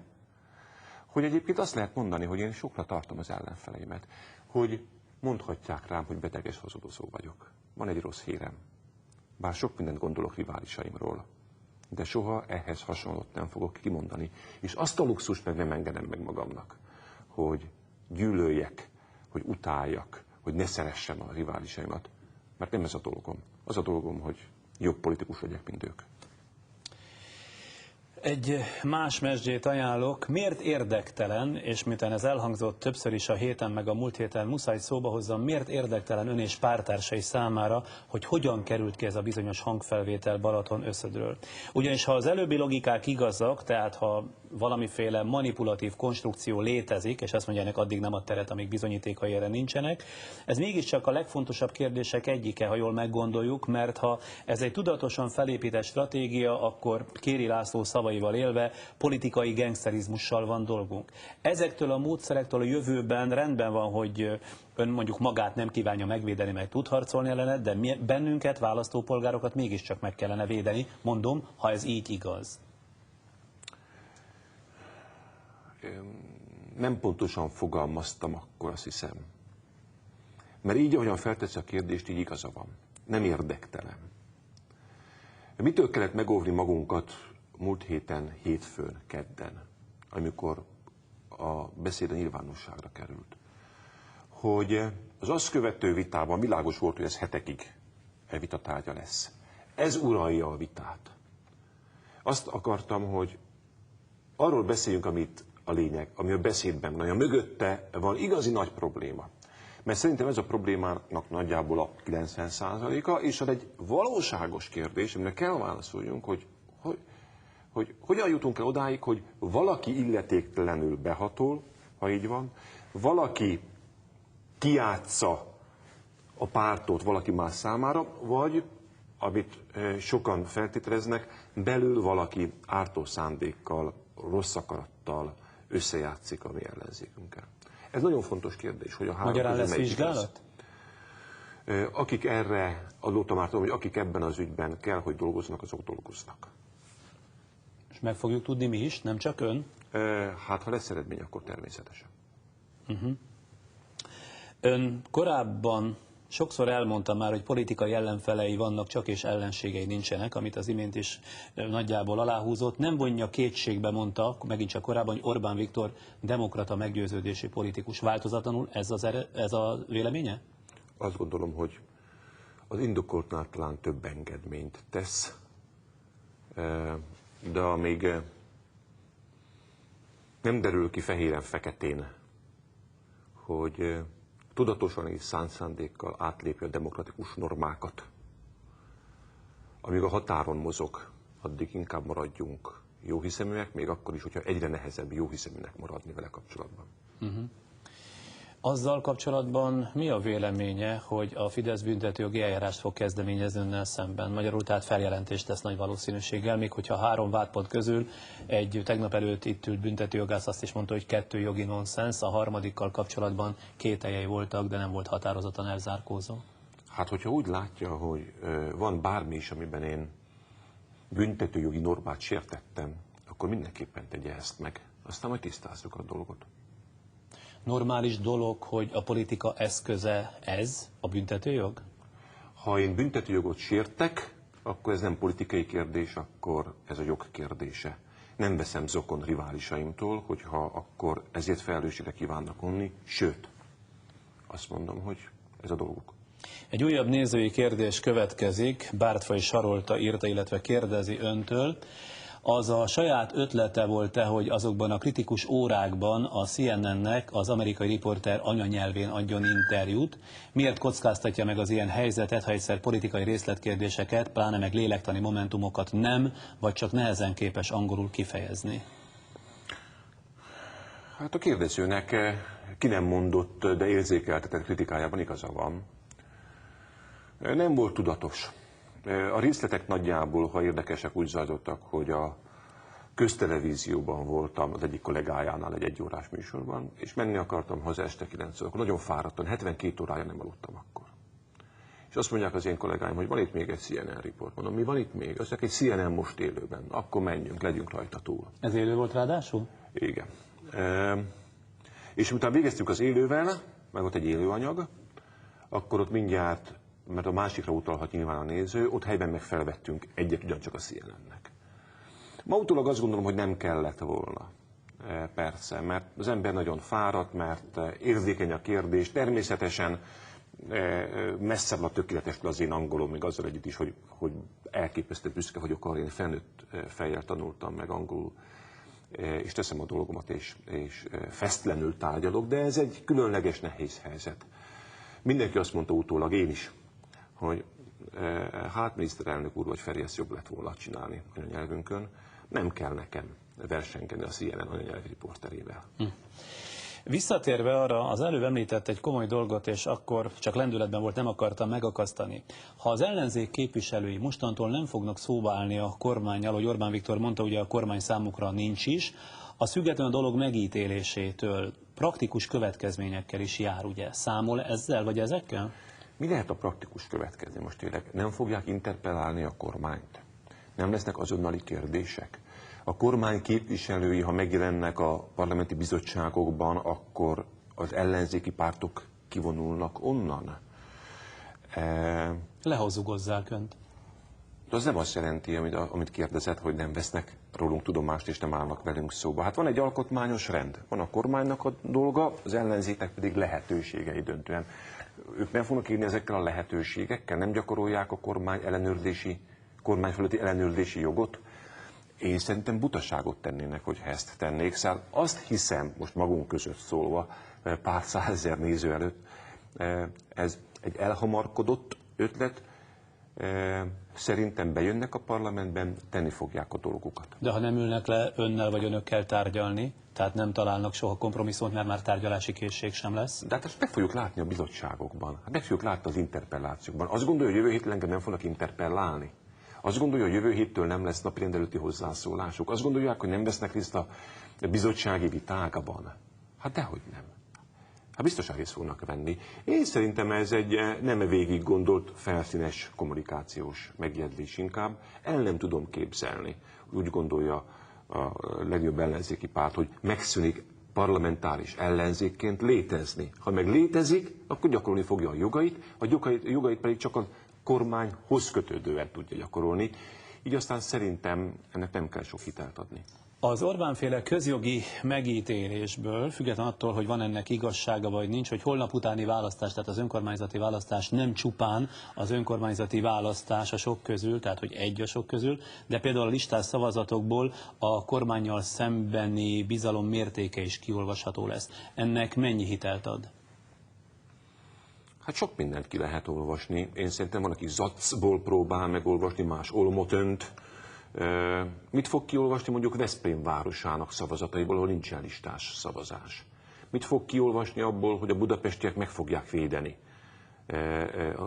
Hogy egyébként azt lehet mondani, hogy én sokra tartom az ellenfeleimet, hogy mondhatják rám, hogy beteges hazudozó vagyok. Van egy rossz hírem. Bár sok mindent gondolok riválisaimról, de soha ehhez hasonlót nem fogok kimondani. És azt a luxust meg nem engedem meg magamnak, hogy gyűlöljek, hogy utáljak, hogy ne szeressem a riválisaimat. Mert nem ez a dolgom. Az a dolgom, hogy jobb politikus legyek, mint ők. Egy más mesdjét ajánlok. Miért érdektelen, és miután ez elhangzott többször is a héten, meg a múlt héten muszáj szóba hozzam, miért érdektelen ön és pártársai számára, hogy hogyan került ki ez a bizonyos hangfelvétel Balaton-Összödről? Ugyanis ha az előbbi logikák igazak, tehát ha valamiféle manipulatív konstrukció létezik, és azt mondja, ennek addig nem ad teret, amíg bizonyítékai erre nincsenek, ez mégiscsak a legfontosabb kérdések egyike, ha jól meggondoljuk, mert ha ez egy tudatosan felépített stratégia, akkor Kéri László szavaival élve politikai gengszterizmussal van dolgunk. Ezektől a módszerektől a jövőben rendben van, hogy ön mondjuk magát nem kívánja megvédeni, meg tud harcolni ellene, de bennünket, választópolgárokat mégiscsak meg kellene védeni, mondom, ha ez így igaz. Nem pontosan fogalmaztam akkor, azt hiszem. Mert így, ahogyan felteszi a kérdést, így igaza van. Nem érdektelen. Mitől kellett megóvni magunkat múlt héten, hétfőn, kedden, amikor a beszéd a nyilvánosságra került? Hogy az azt követő vitában világos volt, hogy ez hetekig vitatárgya lesz. Ez uralja a vitát. Azt akartam, hogy arról beszéljünk, amit a lényeg, ami a beszédben van, ami a mögötte van igazi nagy probléma. Mert szerintem ez a problémának nagyjából a 90%-a, és az egy valóságos kérdés, amire kell válaszoljunk, hogy hogy hogyan jutunk el odáig, hogy valaki illetéktelenül behatol, ha így van, valaki kijátsza a pártot valaki más számára, vagy, amit sokan feltételeznek, belül valaki ártó szándékkal, rossz akarattal összejátszik a mi ellenzékünkkel. Ez nagyon fontos kérdés, hogy a három magyarán közül lesz melyik vizsgálat? Akik erre, adottam már tudom, hogy akik ebben az ügyben kell, hogy dolgoznak, azok dolgoznak. És meg fogjuk tudni mi is, nem csak ön? Hát, ha lesz eredmény, akkor természetesen. Ön korábban sokszor elmondta már, hogy politikai ellenfelei vannak, csak és ellenségei nincsenek, amit az imént is nagyjából aláhúzott. Nem vonja kétségbe, mondta, megint csak korábban, hogy Orbán Viktor demokrata meggyőződési politikus. Változatlanul ez a véleménye? Azt gondolom, hogy az indokoltnál talán több engedményt tesz, de amíg nem derül ki fehéren-feketén, hogy tudatosan és szánt szándékkal átlépje a demokratikus normákat, amíg a határon mozog, addig inkább maradjunk jóhiszeműek, még akkor is, hogyha egyre nehezebb jóhiszeműnek maradni vele kapcsolatban. Azzal kapcsolatban mi a véleménye, hogy a Fidesz büntetőjogi eljárást fog kezdeményezni önnel szemben? Magyarul tehát feljelentést tesz nagy valószínűséggel, még hogyha 3 vádpont közül egy tegnap előtt itt ült büntetőjogász azt is mondta, hogy 2 jogi nonsens, a harmadikkal kapcsolatban kételjei voltak, de nem volt határozottan elzárkózó. Hát, hogyha úgy látja, hogy van bármi is, amiben én büntetőjogi normát sértettem, akkor mindenképpen tegye ezt meg. Aztán majd tisztázzuk a dolgot. Normális dolog, hogy a politika eszköze ez, a büntetőjog? Ha én büntetőjogot sértek, akkor ez nem politikai kérdés, akkor ez a jog kérdése. Nem veszem zokon riválisaimtól, hogyha akkor ezért felelősségre kívánnak vonni, sőt, azt mondom, hogy ez a dolguk. Egy újabb nézői kérdés következik, Bártfai Sarolta írta, illetve kérdezi öntől. Az a saját ötlete volt-e, hogy azokban a kritikus órákban a CNN-nek az amerikai riporter anyanyelvén adjon interjút? Miért kockáztatja meg az ilyen helyzetet, ha egyszer politikai részletkérdéseket, pláne meg lélektani momentumokat nem, vagy csak nehezen képes angolul kifejezni? Hát a kérdezőnek ki nem mondott, de érzékeltetett kritikájában igaza van. Nem volt tudatos. A részletek nagyjából, ha érdekesek, úgy zajlottak, hogy a köztelevízióban voltam az egyik kollégájánál egy 1 órás műsorban, és menni akartam haza este 9 órakor. Nagyon fáradtan, 72 órája nem aludtam akkor. És azt mondják az én kollégáim, hogy van itt még egy CNN riport. Mondom, mi van itt még? Azt mondják, egy CNN most élőben. Akkor menjünk, legyünk rajta túl. Ez élő volt ráadásul? Igen. És utána végeztük az élővel, meg ott egy élőanyag, akkor ott mindjárt, mert a másikra utalhat nyilván a néző, ott helyben meg felvettünk egyet ugyancsak a CNN-nek. Ma utólag azt gondolom, hogy nem kellett volna. Persze, mert az ember nagyon fáradt, mert érzékeny a kérdés. Természetesen messze van a tökéletestől az én angolom, még azzal együtt is, hogy elképesztő büszke vagyok arra, én felnőtt fejjel tanultam meg angolul, és teszem a dolgomat, és fesztelenül tárgyalok, de ez egy különleges, nehéz helyzet. Mindenki azt mondta utólag, én is, hogy hát miniszterelnök úr vagy Feri, ezt jobb lett volna csinálni anyanyelvünkön. Nem kell nekem versengeni a CNN anyanyelvi riporterével. Visszatérve arra, az előbb említett egy komoly dolgot, és akkor csak lendületben volt, nem akartam megakasztani. Ha az ellenzék képviselői mostantól nem fognak szóba állni a kormánnyal, hogy Orbán Viktor mondta, ugye a kormány számukra nincs is, az független a dolog megítélésétől praktikus következményekkel is jár, ugye? Számol ezzel, vagy ezekkel? Mi lehet a praktikus következmény? Most tényleg nem fogják interpellálni a kormányt? Nem lesznek azonnali kérdések? A kormány képviselői, ha megjelennek a parlamenti bizottságokban, akkor az ellenzéki pártok kivonulnak onnan? Lehazugozzák önt. De az nem azt jelenti, amit kérdezett, hogy nem vesznek rólunk tudomást, és nem állnak velünk szóba. Hát van egy alkotmányos rend, van a kormánynak a dolga, az ellenzéknek pedig lehetőségei döntően. Ők nem fognak írni ezekkel a lehetőségekkel, nem gyakorolják a kormány fölötti ellenőrzési jogot. Én szerintem butaságot tennének, hogyha ezt tennék. Szóval azt hiszem, most magunk között szólva, pár százezer néző előtt, ez egy elhamarkodott ötlet, Szerintem bejönnek a parlamentben, tenni fogják a dolgokat. De ha nem ülnek le önnel vagy önökkel tárgyalni, tehát nem találnak soha kompromisszumot, mert már tárgyalási készség sem lesz? De hát ezt meg fogjuk látni a bizottságokban, meg fogjuk látni az interpellációkban. Azt gondolja, hogy jövő héten engem nem fognak interpellálni? Azt gondolja, hogy jövő héttől nem lesz napirend előtti hozzászólásuk? Azt gondolják, hogy nem vesznek részt a bizottsági vitákban? Hát dehogy nem. Hát biztosan részt fognak venni. Én szerintem ez egy nem végig gondolt, felszínes kommunikációs megjegyzés inkább. El nem tudom képzelni. Úgy gondolja a legjobb ellenzéki párt, hogy megszűnik parlamentáris ellenzékként létezni. Ha meg létezik, akkor gyakorolni fogja a jogait pedig csak a kormányhoz kötődően tudja gyakorolni. Így aztán szerintem ennek nem kell sok hitelt adni. Az Orbán-féle közjogi megítélésből, függetlenül attól, hogy van ennek igazsága vagy nincs, hogy holnap utáni választás, tehát az önkormányzati választás nem csupán az önkormányzati választás a sok közül, tehát hogy egy a sok közül, de például a listás szavazatokból a kormánnyal szembeni bizalom mértéke is kiolvasható lesz. Ennek mennyi hitelt ad? Hát sok mindent ki lehet olvasni. Én szerintem van, aki zacból próbál megolvasni, más olmotönt. Mit fog kiolvasni mondjuk Veszprém városának szavazataiból, ahol nincsen listás szavazás? Mit fog kiolvasni abból, hogy a budapestiek meg fogják védeni a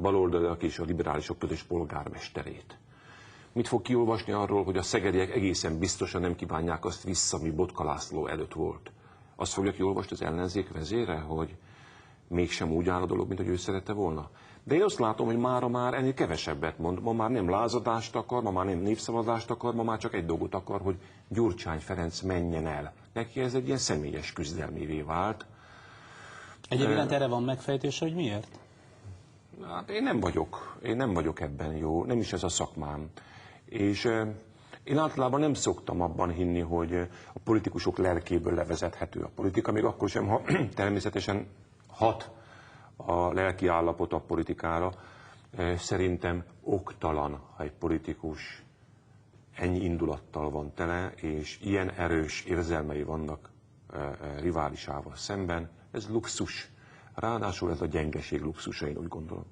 baloldaliak és a liberálisok közös polgármesterét? Mit fog kiolvasni arról, hogy a szegediek egészen biztosan nem kívánják azt vissza, ami Botka László előtt volt? Azt fogja kiolvasni az ellenzék vezére, hogy mégsem úgy áll a dolog, mint hogy ő szerette volna? De én azt látom, hogy mára már ennél kevesebbet mond. Ma már nem lázadást akar, ma már nem népszavazást akar, ma már csak egy dolgot akar, hogy Gyurcsány Ferenc menjen el. Neki ez egy ilyen személyes küzdelmévé vált. Egyébként erre van megfejtése, hogy miért? Hát én nem vagyok ebben jó, nem is ez a szakmám. És én általában nem szoktam abban hinni, hogy a politikusok lelkéből levezethető a politika, még akkor sem, ha természetesen hat a lelki állapot a politikára. Szerintem oktalan, ha egy politikus ennyi indulattal van tele, és ilyen erős érzelmei vannak riválisával szemben. Ez luxus. Ráadásul ez a gyengeség luxusa, én úgy gondolom.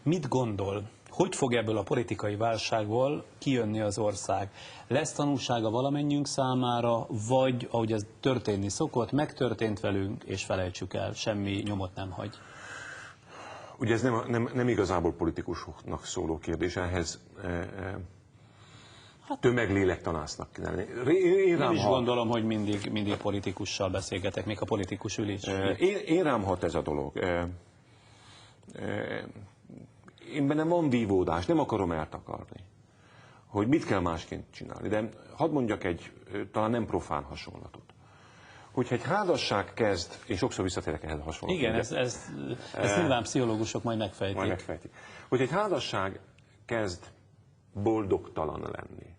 Mit gondol? Hogy fog ebből a politikai válságból kijönni az ország? Lesz tanulsága valamennyünk számára, vagy, ahogy ez történni szokott, megtörtént velünk, és felejtsük el, semmi nyomot nem hagy? Ugye ez nem igazából politikusoknak szóló kérdés, ehhez tömeglélektanásznak kell lenni. Nem is gondolom, hogy mindig politikussal beszélgetek, még a politikus ülés. Én rám hat ez a dolog. Én bennem van vívódás, nem akarom eltakarni, hogy mit kell másként csinálni. De hadd mondjak egy talán nem profán hasonlatot. Hogyha egy házasság kezd, én sokszor visszatérek ehhez a hasonlatot. Igen, ez nyilván pszichológusok majd megfejtik. Hogy egy házasság kezd boldogtalan lenni.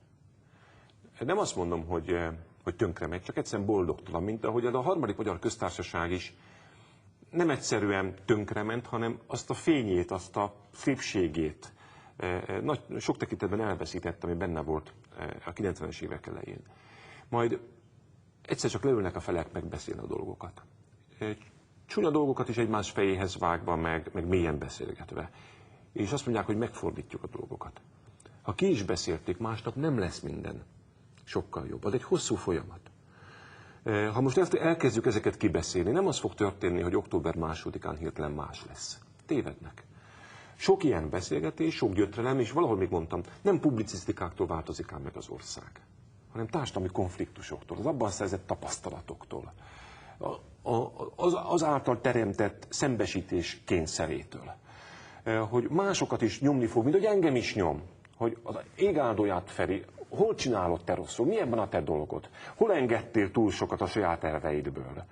Nem azt mondom, hogy tönkre megy, csak egyszerűen boldogtalan, mint ahogy a harmadik magyar köztársaság is nem egyszerűen tönkrement, hanem azt a fényét, azt a szépségét sok tekintetben elveszített, ami benne volt a 90-es évek elején. Majd egyszer csak leülnek a felek megbeszélni a dolgokat. Csúnya dolgokat is egymás fejéhez vágva, meg mélyen beszélgetve. És azt mondják, hogy megfordítjuk a dolgokat. Ha ki is beszélték, másnap nem lesz minden sokkal jobb. Az egy hosszú folyamat. Ha most elkezdjük ezeket kibeszélni, nem az fog történni, hogy október 2-án hirtelen más lesz. Tévednek. Sok ilyen beszélgetés, sok gyötrelem, és valahol még mondtam, nem publicisztikáktól változik ám meg az ország, hanem társadalmi konfliktusoktól, az abban szerzett tapasztalatoktól, az által teremtett szembesítés kényszerétől. Hogy másokat is nyomni fog, mint hogy engem is nyom, hogy az ég áldóját Feri, hol csinálod te rosszul, mi ebben a te dolgod, hol engedtél túl sokat a saját elveidből.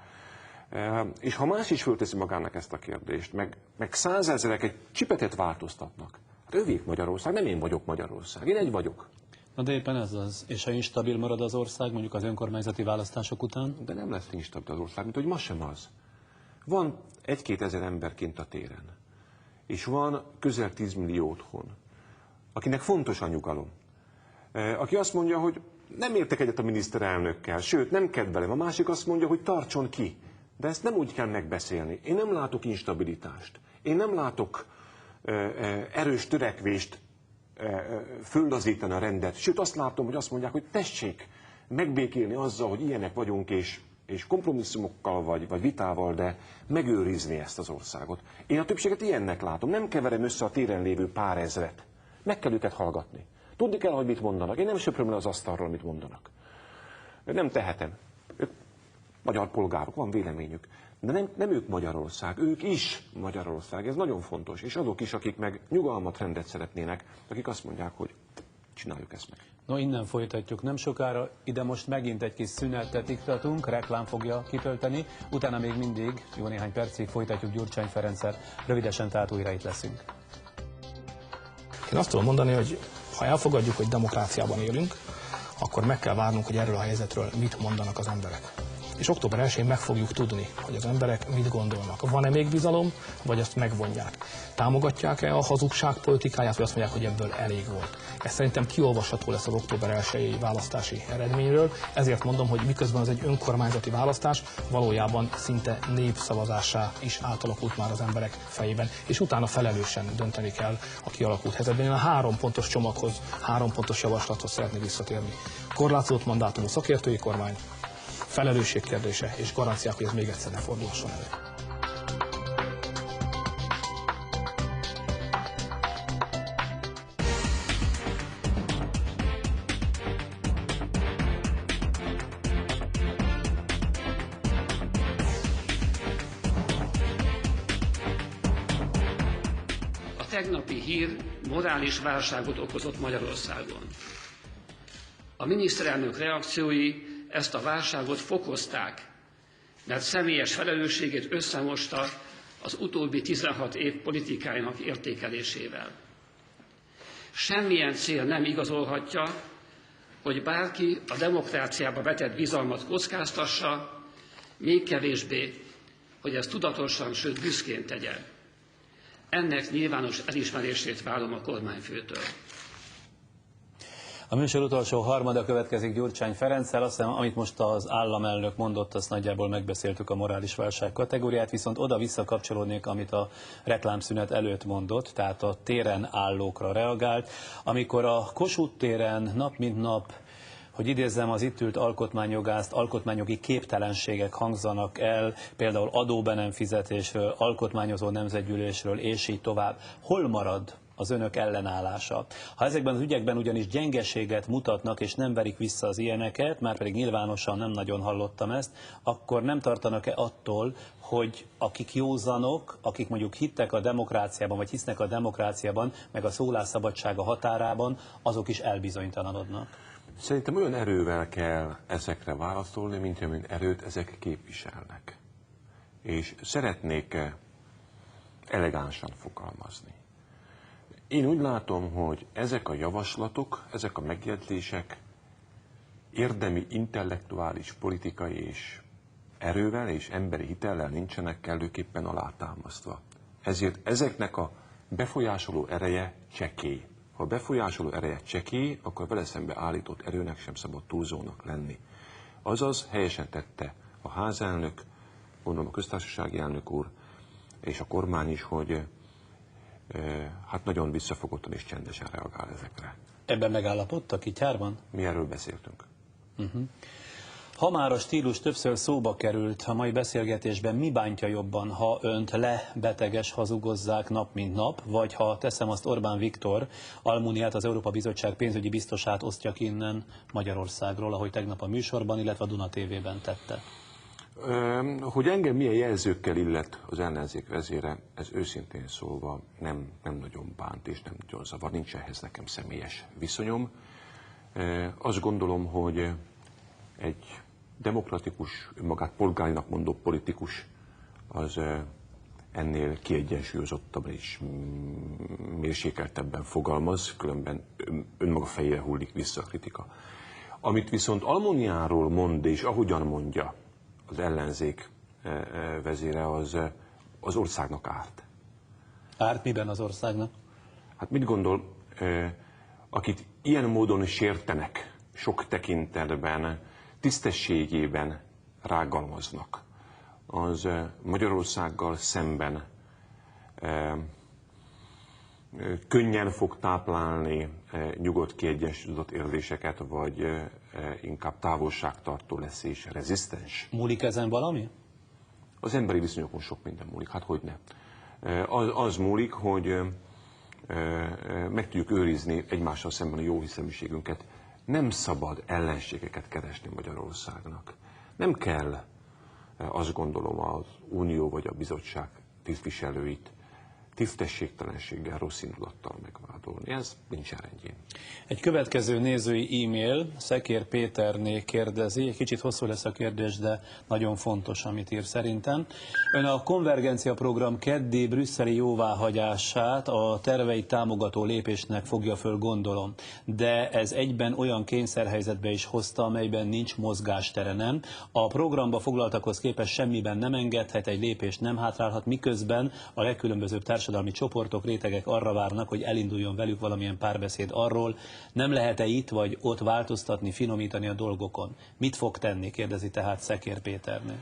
És ha más is fölteszi magának ezt a kérdést, meg százezrek egy csipetet változtatnak, hát övék Magyarország, nem én vagyok Magyarország, én egy vagyok. Na de éppen ez az. És ha instabil marad az ország, mondjuk az önkormányzati választások után? De nem lesz instabil az ország, mint hogy ma sem az. Van 1-2 ezer ember kint a téren, és van közel 10 millió otthon, akinek fontos a nyugalom. Aki azt mondja, hogy nem értek egyet a miniszterelnökkel, sőt, nem kedvelem. A másik azt mondja, hogy tartson ki. De ezt nem úgy kell megbeszélni. Én nem látok instabilitást. Én nem látok erős törekvést földazítani a rendet. Sőt, azt látom, hogy azt mondják, hogy tessék megbékélni azzal, hogy ilyenek vagyunk, és kompromisszumokkal vagy vitával, de megőrizni ezt az országot. Én a többséget ilyennek látom. Nem keverem össze a téren lévő pár ezret. Meg kell őket hallgatni. Tudni kell, hogy mit mondanak. Én nem söpröm le az asztalról, mit mondanak. Nem tehetem. Ők magyar polgárok, van véleményük. De nem ők Magyarország, ők is Magyarország. Ez nagyon fontos. És azok is, akik meg nyugalmat, rendet szeretnének, akik azt mondják, hogy csináljuk ezt meg. No, innen folytatjuk nem sokára. Ide most megint egy kis szünetet iktatunk, reklám fogja kitölteni. Utána még mindig, jó néhány percig folytatjuk Gyurcsány Ferenccel. Rövidesen tehát újra itt leszünk. Én azt tudom mondani, hogy ha elfogadjuk, hogy demokráciában élünk, akkor meg kell várnunk, hogy erről a helyzetről mit mondanak az emberek. És október 1-én meg fogjuk tudni, hogy az emberek mit gondolnak. Van-e még bizalom, vagy azt megvonják? Támogatják-e a hazugság politikáját, vagy azt mondják, hogy ebből elég volt? Ez szerintem kiolvasható lesz az október 1-i választási eredményről. Ezért mondom, hogy miközben ez egy önkormányzati választás, valójában szinte népszavazássá is átalakult már az emberek fejében. És utána felelősen dönteni kell a kialakult helyzetben. Én a 3 pontos csomaghoz, 3 pontos javaslathoz szeretnék visszatérni. Korlátozott mandátumú szakértői kormány, felelősség kérdése és garanciák, hogy ez még egyszer ne fordulhasson elő. A tegnapi hír morális válságot okozott Magyarországon. A miniszterelnök reakciói ezt a válságot fokozták, mert személyes felelősségét összemosta az utóbbi 16 év politikájának értékelésével. Semmilyen cél nem igazolhatja, hogy bárki a demokráciába vetett bizalmat kockáztassa, még kevésbé, hogy ezt tudatosan, sőt büszkén tegye. Ennek nyilvános elismerését várom a kormányfőtől. A műsor utolsó harmada következik Gyurcsány Ferenccel. Azt hiszem, amit most az államelnök mondott, azt nagyjából megbeszéltük a morális válság kategóriát, viszont oda-vissza kapcsolódnék, amit a reklámszünet előtt mondott, tehát a téren állókra reagált. Amikor a Kossuth téren nap mint nap, hogy idézzem az itt ült alkotmányjogászt, alkotmányjogi képtelenségek hangzanak el, például adóbe nem fizetésről, alkotmányozó nemzetgyűlésről, és így tovább. Hol marad az önök ellenállása? Ha ezekben az ügyekben ugyanis gyengeséget mutatnak, és nem verik vissza az ilyeneket, már pedig nyilvánosan nem nagyon hallottam ezt, akkor nem tartanak-e attól, hogy akik józanok, akik mondjuk hittek a demokráciában, vagy hisznek a demokráciában, meg a szólásszabadsága határában, azok is elbizonytalanodnak? Szerintem olyan erővel kell ezekre válaszolni, mint amilyen erőt ezek képviselnek. És szeretnék elegánsan fogalmazni. Én úgy látom, hogy ezek a javaslatok, ezek a megjegyzések érdemi, intellektuális, politikai és erővel és emberi hitellel nincsenek kellőképpen alátámasztva. Ezért ezeknek a befolyásoló ereje csekély. Ha a befolyásoló ereje csekély, akkor vele szembe állított erőnek sem szabad túlzónak lenni. Azaz helyesen tette a házelnök, gondolom a köztársasági elnök úr és a kormány is, hogy hát nagyon visszafogottan és csendesen reagál ezekre. Ebben megállapodtak itt járban? Mi erről beszéltünk. Ha már a stílus többször szóba került a mai beszélgetésben, mi bántja jobban, ha önt lebeteges hazugozzák nap mint nap, vagy ha teszem azt Orbán Viktor Almuniát, az Európa Bizottság pénzügyi biztosát osztja ki innen Magyarországról, ahogy tegnap a műsorban, illetve a Duna TV-ben tette? Hogy engem milyen jelzőkkel illet az ellenzék vezére, ez őszintén szólva nem nagyon bánt és nem nagyon zavar, nincs ehhez nekem személyes viszonyom. Azt gondolom, hogy egy demokratikus, magát polgárinak mondó politikus az ennél kiegyensúlyozottabban és mérsékeltebben fogalmaz, különben önmaga fejére hullik vissza a kritika. Amit viszont Almuniáról mond, és ahogyan mondja az ellenzék vezére, az országnak árt. Árt miben az országnak? Hát mit gondol, akit ilyen módon sértenek sok tekintetben, tisztességében rágalmaznak, az Magyarországgal szemben könnyen fog táplálni nyugodt, kiegyensúlyozott érzéseket, vagy inkább távolságtartó lesz és rezisztens? Múlik ezen valami? Az emberi viszonyokon sok minden múlik, hát hogyne. Az múlik, hogy meg tudjuk őrizni egymással szemben a jóhiszeműségünket. Nem szabad ellenségeket keresni Magyarországnak. Nem kell, azt gondolom, az Unió vagy a bizottság tisztviselőit tisztességtelenséggel, rossz indulattal megvádolni. Ez nincsen rendjén. Egy következő nézői e-mail Szekér Péterné kérdezi, egy kicsit hosszú lesz a kérdés, de nagyon fontos, amit ír szerintem. Ön a konvergencia program keddi brüsszeli jóváhagyását a terveit támogató lépésnek fogja föl, gondolom, de ez egyben olyan kényszerhelyzetbe is hozta, amelyben nincs mozgástere, nem? A programba foglaltakhoz képest semmiben nem engedhet, egy lépést nem hátrálhat, miközben a legkülönbözőbb társadalmi csoportok, rétegek arra várnak, hogy elinduljon velük valamilyen párbeszéd arról, nem lehet-e itt vagy ott változtatni, finomítani a dolgokon. Mit fog tenni, kérdezi tehát Szekér Péterné.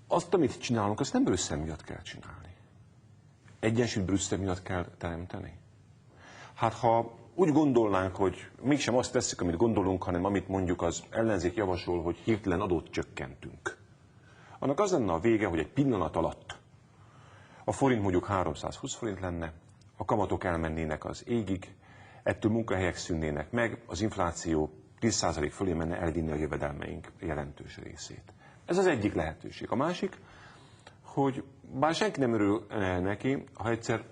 Azt, amit csinálunk, azt nem Brüsszel miatt kell csinálni. Egyensúlyt Brüsszel miatt kell teremteni. Hát ha úgy gondolnánk, hogy mégsem azt tesszük, amit gondolunk, hanem amit mondjuk az ellenzék javasol, hogy hirtelen adót csökkentünk. Annak az lenne a vége, hogy egy pillanat alatt a forint mondjuk 320 forint lenne, a kamatok elmennének az égig, ettől munkahelyek szűnnének meg, az infláció 10% fölé menne, elvinni a jövedelmeink jelentős részét. Ez az egyik lehetőség. A másik, hogy bár senki nem örül neki, ha egyszer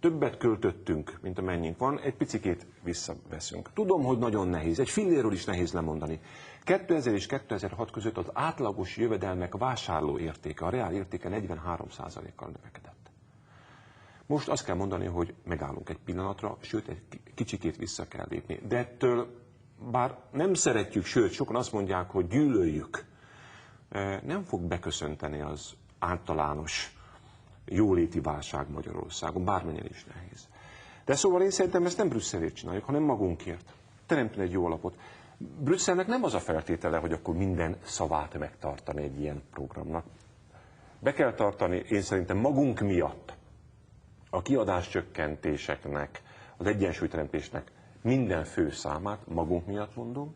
többet költöttünk, mint amennyink van, egy picikét visszaveszünk. Tudom, hogy nagyon nehéz, egy fillérről is nehéz lemondani. 2000 és 2006 között az átlagos jövedelmek vásárlóértéke, a reál értéke 43%-kal növekedett. Most azt kell mondani, hogy megállunk egy pillanatra, sőt, egy kicsikét vissza kell lépni. De ettől, bár nem szeretjük, sőt, sokan azt mondják, hogy gyűlöljük, nem fog beköszönteni az általános jóléti válság Magyarországon, bármennyire is nehéz. De szóval én szerintem ezt nem Brüsszelért csináljuk, hanem magunkért. Teremteni egy jó alapot. Brüsszelnek nem az a feltétele, hogy akkor minden szavát megtartani egy ilyen programnak. Be kell tartani, én szerintem magunk miatt a kiadáscsökkentéseknek, az egyensúlyteremtésnek minden fő számát, magunk miatt mondom.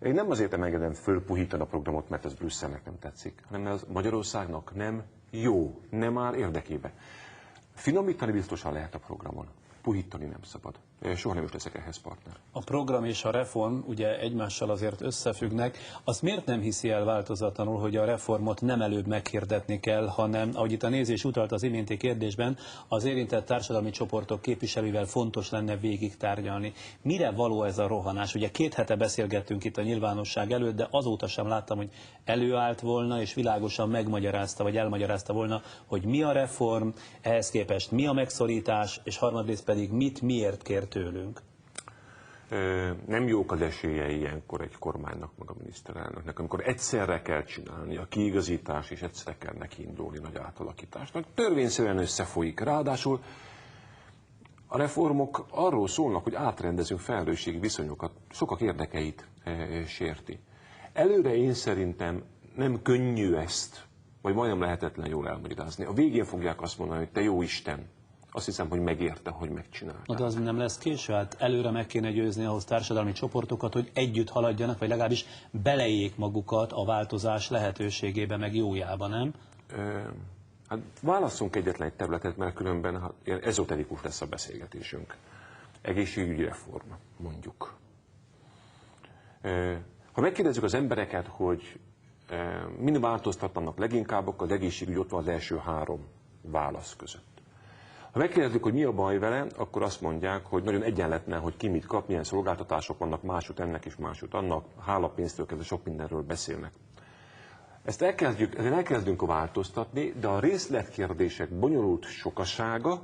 Én nem azért engedem fölpuhítani a programot, mert ez Brüsszelnek nem tetszik, hanem mert az Magyarországnak nem jó, nem áll érdekébe. Finomítani biztosan lehet a programon, puhítani nem szabad. Soha nem is leszek ehhez partner. A program és a reform ugye egymással azért összefüggnek. Azt miért nem hiszi el változatlanul, hogy a reformot nem előbb meghirdetni kell, hanem, ahogy itt a nézés utalt az iménti kérdésben, az érintett társadalmi csoportok képviselőivel fontos lenne végig tárgyalni. Mire való ez a rohanás? Ugye 2 hete beszélgettünk itt a nyilvánosság előtt, de azóta sem láttam, hogy előállt volna, és világosan megmagyarázta, vagy elmagyarázta volna, hogy mi a reform, ehhez képest mi a megszorítás, és harmadrészt pedig mit, miért kér tőlünk. Nem jók az esélye ilyenkor egy kormánynak, meg a miniszterelnöknek, amikor egyszerre kell csinálni a kiigazítás, és egyszerre kell neki indulni nagy átalakításnak. Törvényszerűen összefolyik. Ráadásul a reformok arról szólnak, hogy átrendezünk felelősségi viszonyokat, sokak érdekeit sérti. Előre én szerintem nem könnyű ezt, vagy majdnem lehetetlen jól elmagyarázni. A végén fogják azt mondani, hogy te jó Isten, azt hiszem, hogy megérte, hogy megcsinálták. De az nem lesz késő? Hát előre meg kéne győzni ahhoz társadalmi csoportokat, hogy együtt haladjanak, vagy legalábbis beleéljék magukat a változás lehetőségébe, meg jójába, nem? Hát válasszunk egyetlen egy területet, mert különben ezoterikus lesz a beszélgetésünk. Egészségügyi reform, mondjuk. Ha megkérdezzük az embereket, hogy mind változtatnak leginkább, akkor az egészségügy ott van az első 3 válasz között. Ha megkérdezzük, hogy mi a baj vele, akkor azt mondják, hogy nagyon egyenletlen, hogy ki mit kap, milyen szolgáltatások vannak, másút ennek és másút annak, hálapénztől kezdve sok mindenről beszélnek. Ezzel elkezdünk változtatni, de a részletkérdések bonyolult sokasága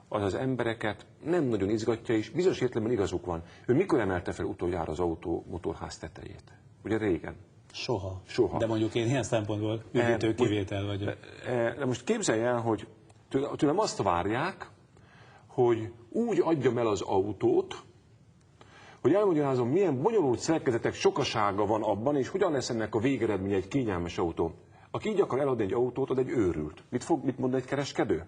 az embereket nem nagyon izgatja, és bizonyos értelemben igazuk van. Ő mikor emelte fel utoljára az autó motorház tetejét? Ugye régen? Soha. Soha. De mondjuk én ilyen szempontból üdítő kivétel vagyok. De most képzelj el, hogy tőlem azt várják, hogy úgy adjam el az autót, hogy elmagyarázom, milyen bonyolult szerkezetek sokasága van abban, és hogyan lesz ennek a végeredménye egy kényelmes autó. Aki így akar eladni egy autót, az egy őrült. Mit mond egy kereskedő?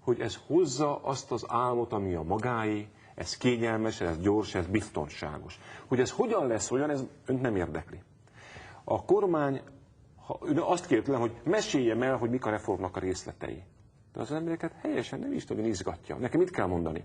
hogy ez hozza azt az álmot, ami a magáé, ez kényelmes, ez gyors, ez biztonságos. Hogy ez hogyan lesz olyan, ez önt nem érdekli. A kormány azt kért tőlem, hogy meséljem el, hogy mik a reformnak a részletei. De az embereket helyesen nem is tudom, izgatja. Nekem mit kell mondani?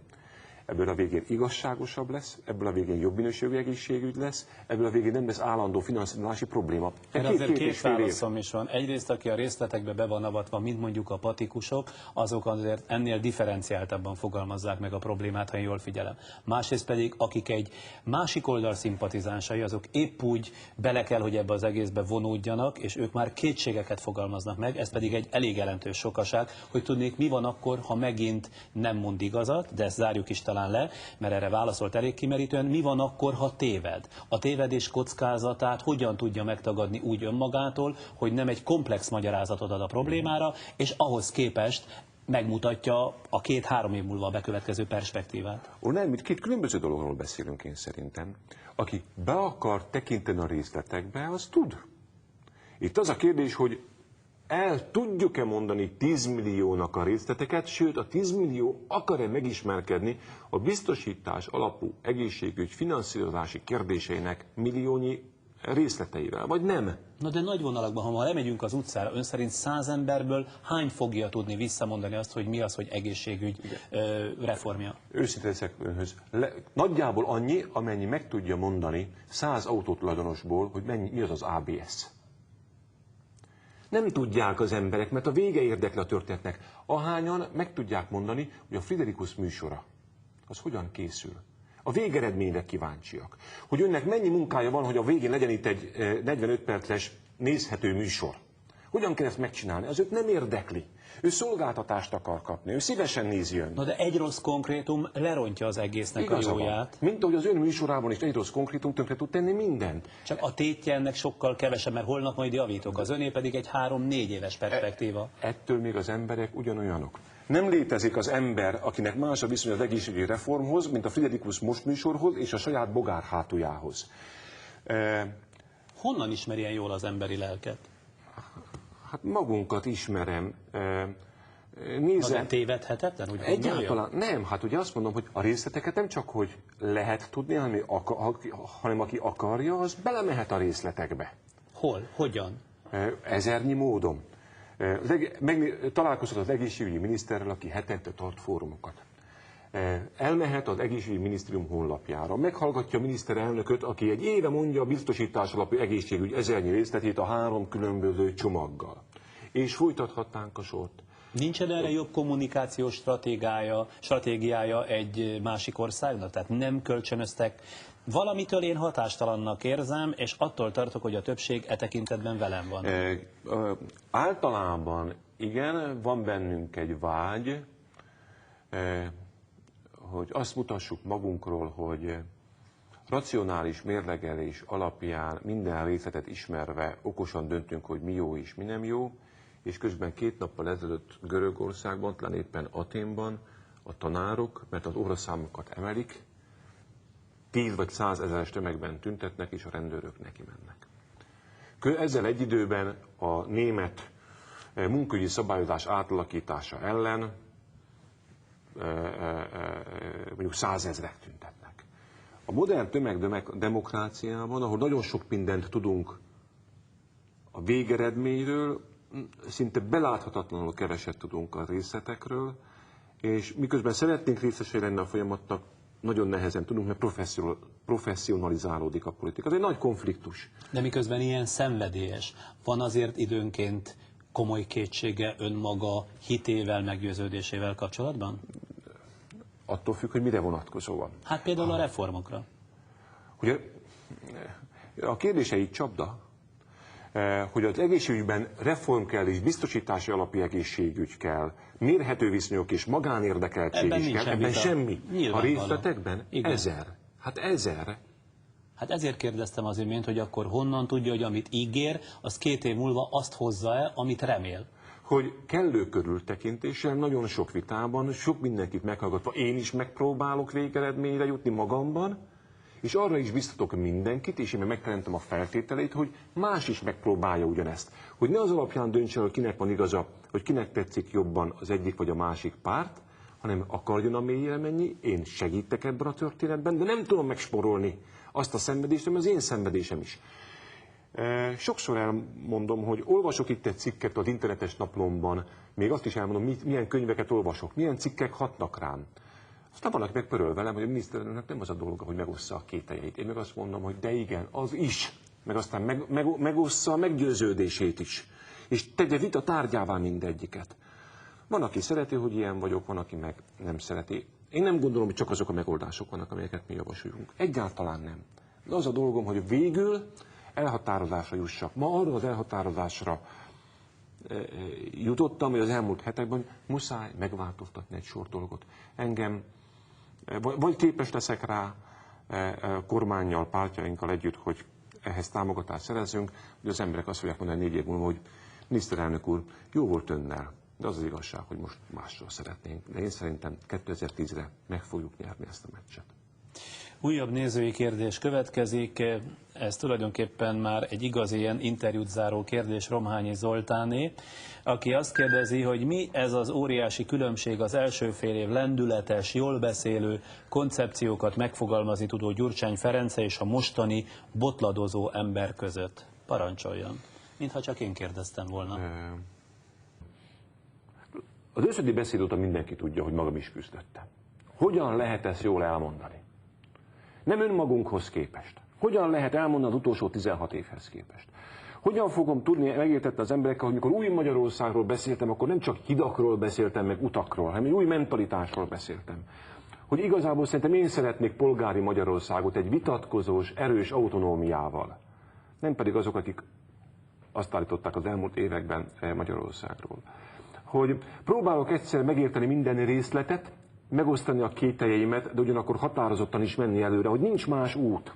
Ebből a végén igazságosabb lesz, ebből a végén jobb minőségű egészségügy lesz, ebből a végén nem lesz állandó finanszírozási probléma. Azért két válaszom is van. Egyrészt, aki a részletekbe be van avatva, mint mondjuk a patikusok, azok azért ennél differenciáltabban fogalmazzák meg a problémát, ha én jól figyelem. Másrészt pedig, akik egy másik oldal szimpatizánsai, azok épp úgy bele kell, hogy ebbe az egészbe vonódjanak, és ők már kétségeket fogalmaznak meg, ez pedig egy elég jelentős sokaság, hogy tudnék, mi van akkor, ha megint nem mond igazat, de ezt zárjuk is talán le, mert erre válaszolt elég kimerítően, mi van akkor, ha téved? A tévedés kockázatát hogyan tudja megtagadni úgy önmagától, hogy nem egy komplex magyarázatot ad a problémára, és ahhoz képest megmutatja a 2-3 év múlva a bekövetkező perspektívát? Nem, itt két különböző dologról beszélünk én szerintem. Aki be akar tekinteni a részletekbe, az tud. Itt az a kérdés, hogy el tudjuk-e mondani 10 milliónak a részleteket, sőt a 10 millió akar-e megismerkedni a biztosítás alapú egészségügy finanszírozási kérdéseinek milliónyi részleteivel, vagy nem? Na de nagy vonalakban, ha ma lemegyünk az utcára, ön szerint 100 emberből hány fogja tudni visszamondani azt, hogy mi az, hogy egészségügy reformja? Őszintén leszek önhöz. Nagyjából annyi, amennyi meg tudja mondani 100 autótulajdonosból, hogy mi az az ABS. Nem tudják az emberek, mert a vége érdekli a történetnek. Ahányan meg tudják mondani, hogy a Friderikus műsora, az hogyan készül. A végeredményre kíváncsiak. Hogy önnek mennyi munkája van, hogy a végén legyen itt egy 45 perces nézhető műsor. Hogyan kell ezt megcsinálni? Az őt nem érdekli. Ő szolgáltatást akar kapni, ő szívesen nézi ön. Na de egy rossz konkrétum lerontja az egésznek a jóját. Mint ahogy az ön műsorában is egy rossz konkrétum tönkre tud tenni mindent. Csak a tétje ennek sokkal kevesebb, mert holnap majd javítok. Az öné pedig egy 3-4 éves perspektíva. Ettől még az emberek ugyanolyanok. Nem létezik az ember, akinek más a viszony az egészségügyi reformhoz, mint a Friderikus Most műsorhoz és a saját bogár hátujához. Honnan ismeri ilyen jól az emberi lelket? Hát magunkat ismerem. Nem tévedhetetlen? Úgy egyáltalán nem. Hát ugye azt mondom, hogy a részleteket nem csak, hogy lehet tudni, hanem aki akarja, az belemehet a részletekbe. Hol? Hogyan? Ezernyi módon. Találkozhat az egészségügyi miniszterrel, aki hetente tart fórumokat. Elmehet az egészségügyi minisztérium honlapjára, meghallgatja a miniszterelnököt, aki egy éve mondja a biztosítás alapú egészségügy ezernyi részletét a 3 különböző csomaggal. És folytathatnánk a sort. Nincsen erre jobb kommunikációs stratégiája egy másik országnak? Tehát nem kölcsönöztek? Valamitől én hatástalannak érzem, és attól tartok, hogy a többség e tekintetben velem van. Általában igen, van bennünk egy vágy, hogy azt mutassuk magunkról, hogy racionális mérlegelés alapján minden részletet ismerve okosan döntünk, hogy mi jó és mi nem jó, és közben 2 nappal ezelőtt Görögországban, talán éppen Athénban a tanárok, mert az óraszámokat emelik, 10 vagy 100 ezeres tömegben tüntetnek, és a rendőrök neki mennek. Ezzel egy időben a német munkaügyi szabályozás átalakítása ellen mondjuk 100 000-ek tüntetnek. A modern tömegdemokráciában, ahol nagyon sok mindent tudunk a végeredményről, szinte beláthatatlanul keveset tudunk a részletekről, és miközben szeretnénk részesei lenni a folyamatnak, nagyon nehezen tudunk, mert professzionalizálódik a politika. Ez egy nagy konfliktus. De miközben ilyen szenvedélyes, van azért időnként komoly kétsége önmaga hitével, meggyőződésével kapcsolatban? Attól függ, hogy mire vonatkozóan. Hát például a reformokra. Ugye, a kérdése így csapda, hogy az egészségügyben reform kell, és biztosítási alapú egészségügy kell, mérhető viszonyok és magánérdekeltség is kell, ebben semmi. A részletekben 1000. Hát 1000. Hát ezért kérdeztem az imént, hogy akkor honnan tudja, hogy amit ígér, az 2 év múlva azt hozza-e, amit remél? Hogy kellő körültekintéssel, nagyon sok vitában, sok mindenkit meghallgatva, én is megpróbálok végeredményre jutni magamban, És arra is biztatok mindenkit, és én megteremtem a feltételeit, hogy más is megpróbálja ugyanezt. Hogy ne az alapján döntse, hogy kinek van igaza, hogy kinek tetszik jobban az egyik vagy a másik párt, hanem akarjon a mélyére menni, én segítek ebben a történetben, de nem tudom megsporolni azt a szenvedést, ami az én szenvedésem is. Sokszor elmondom, hogy olvasok itt egy cikket az internetes naplomban, még azt is elmondom, milyen könyveket olvasok, milyen cikkek hatnak rám. Aztán valaki megpöröl velem, hogy a miniszterelnöknek nem az a dolga, hogy megossza a kételjeit. Én meg azt mondom, hogy de igen, az is. Meg aztán megossza a meggyőződését is. És tegye vita tárgyává mindegyiket. Van, aki szereti, hogy ilyen vagyok, van, aki meg nem szereti. Én nem gondolom, hogy csak azok a megoldások vannak, amelyeket mi javasolunk. Egyáltalán nem. De az a dolgom, hogy végül elhatározásra jussak. Ma arra az elhatározásra jutottam, hogy az elmúlt hetekben muszáj megváltoztatni egy sor dolgot. Engem vagy képes leszek rá kormánnyal, pártjainkkal együtt, hogy ehhez támogatást szerezzünk, hogy az emberek azt fogják mondani 4 év múlva, hogy miniszterelnök úr, jó volt önnel, de az az igazság, hogy most másról szeretnénk. De én szerintem 2010-re meg fogjuk nyerni ezt a meccset. Újabb nézői kérdés következik, ez tulajdonképpen már egy igazi ilyen interjút záró kérdés Romhányi Zoltáné, aki azt kérdezi, hogy mi ez az óriási különbség az első fél év lendületes, jól beszélő, koncepciókat megfogalmazni tudó Gyurcsány Ference és a mostani botladozó ember között. Parancsoljon, mintha csak én kérdeztem volna. Az őszödi beszéd óta mindenki tudja, hogy magam is küzdöttem. Hogyan lehet ezt jól elmondani? Nem önmagunkhoz képest. Hogyan lehet elmondani az utolsó 16 évhez képest? Hogyan fogom tudni megértetni az emberekkel, hogy mikor új Magyarországról beszéltem, akkor nem csak hidakról beszéltem, meg utakról, hanem egy új mentalitásról beszéltem. Hogy igazából szerintem én szeretnék polgári Magyarországot egy vitatkozós, erős autonómiával. Nem pedig azok, akik azt állították az elmúlt években Magyarországról. Hogy próbálok egyszer megérteni minden részletet, megosztani a kételjeimet, de ugyanakkor határozottan is menni előre, hogy nincs más út.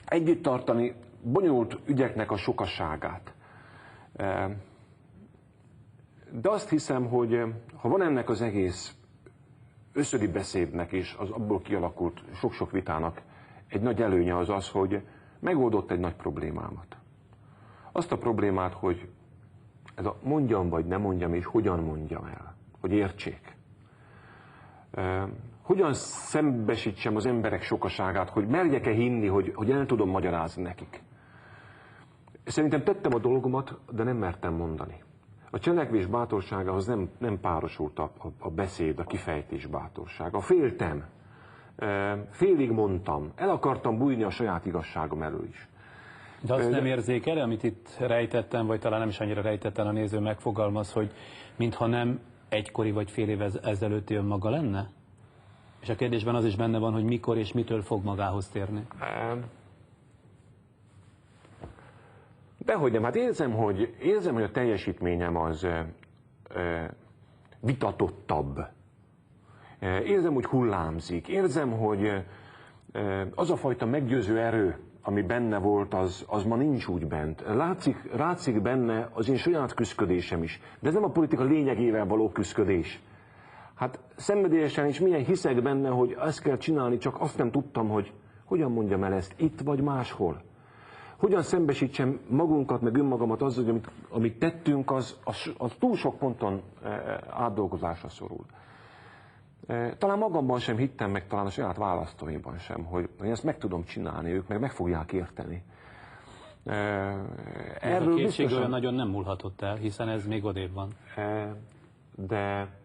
Együtt tartani bonyolult ügyeknek a sokasságát. De azt hiszem, hogy ha van ennek az egész összödi beszédnek és az abból kialakult sok-sok vitának egy nagy előnye az az, hogy megoldott egy nagy problémámat. Azt a problémát, hogy ez a mondjam vagy nem mondjam, és hogyan mondjam el, hogy értsék. Hogyan szembesítsem az emberek sokaságát, hogy merjek-e hinni, hogy el tudom magyarázni nekik. Szerintem tettem a dolgomat, de nem mertem mondani. A cselekvés bátorságához nem párosult a beszéd, a kifejtés bátorsága. Féltem, félig mondtam, el akartam bújni a saját igazságom elől is. De azt nem érzékel, amit itt rejtettem, vagy talán nem is annyira rejtettem, a néző megfogalmaz, hogy mintha nem egykori vagy fél év ezelőtti önmaga lenne? És a kérdésben az is benne van, hogy mikor és mitől fog magához térni. Dehogy nem, hát érzem, hogy a teljesítményem az vitatottabb. Érzem, hogy hullámzik. Érzem, hogy az a fajta meggyőző erő, ami benne volt, az ma nincs úgy bent. Látszik benne az én saját küszködésem is. De ez nem a politika lényegével való küszködés. Hát szenvedélyesen is milyen hiszek benne, hogy ezt kell csinálni, csak azt nem tudtam, hogy hogyan mondjam el ezt, itt vagy máshol. Hogyan szembesítsem magunkat, meg önmagamat azzal, hogy amit tettünk, az túl sok ponton átdolgozásra szorul. Talán magamban sem hittem, meg talán a saját választóimban sem, hogy ezt meg tudom csinálni, ők meg fogják érteni. Ez a készség olyan nagyon nem múlhatott el, hiszen ez még odébb van. De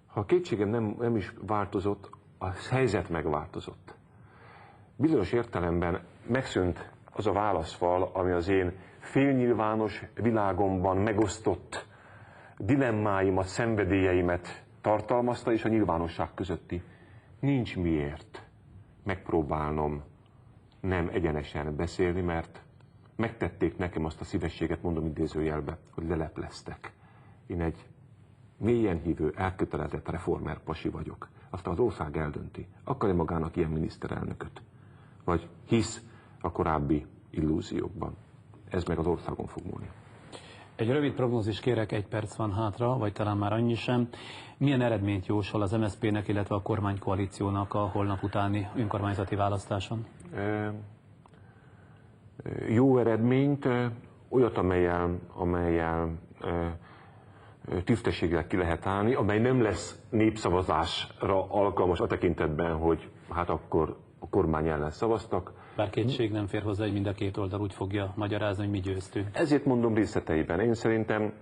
ha a kétségem nem is változott, a helyzet megváltozott. Bizonyos értelemben megszűnt az a válaszfal, ami az én félnyilvános világomban megosztott dilemmáimat, szenvedélyeimet tartalmazta, és a nyilvánosság közötti. Nincs miért megpróbálnom nem egyenesen beszélni, mert megtették nekem azt a szívességet, mondom idézőjelbe, hogy lelepleztek. Én egy mélyen hívő, elkötelezett reformer pasi vagyok. Aztán az ország eldönti, akar-e magának ilyen miniszterelnököt, vagy hisz a korábbi illúziókban. Ez meg az országon fog múlni. Egy rövid prognózis kérek, 1 perc van hátra, vagy talán már annyi sem. Milyen eredményt jósol az MSZP-nek, illetve a kormánykoalíciónak a holnap utáni önkormányzati választáson? Jó eredményt, olyat, amelyel tisztességgel ki lehet állni, amely nem lesz népszavazásra alkalmas a tekintetben, hogy hát akkor a kormány ellen szavaztak. Bár kétség nem fér hozzá, hogy mind a két oldal úgy fogja magyarázni, hogy mi győztünk. Ezért mondom részleteiben. Én szerintem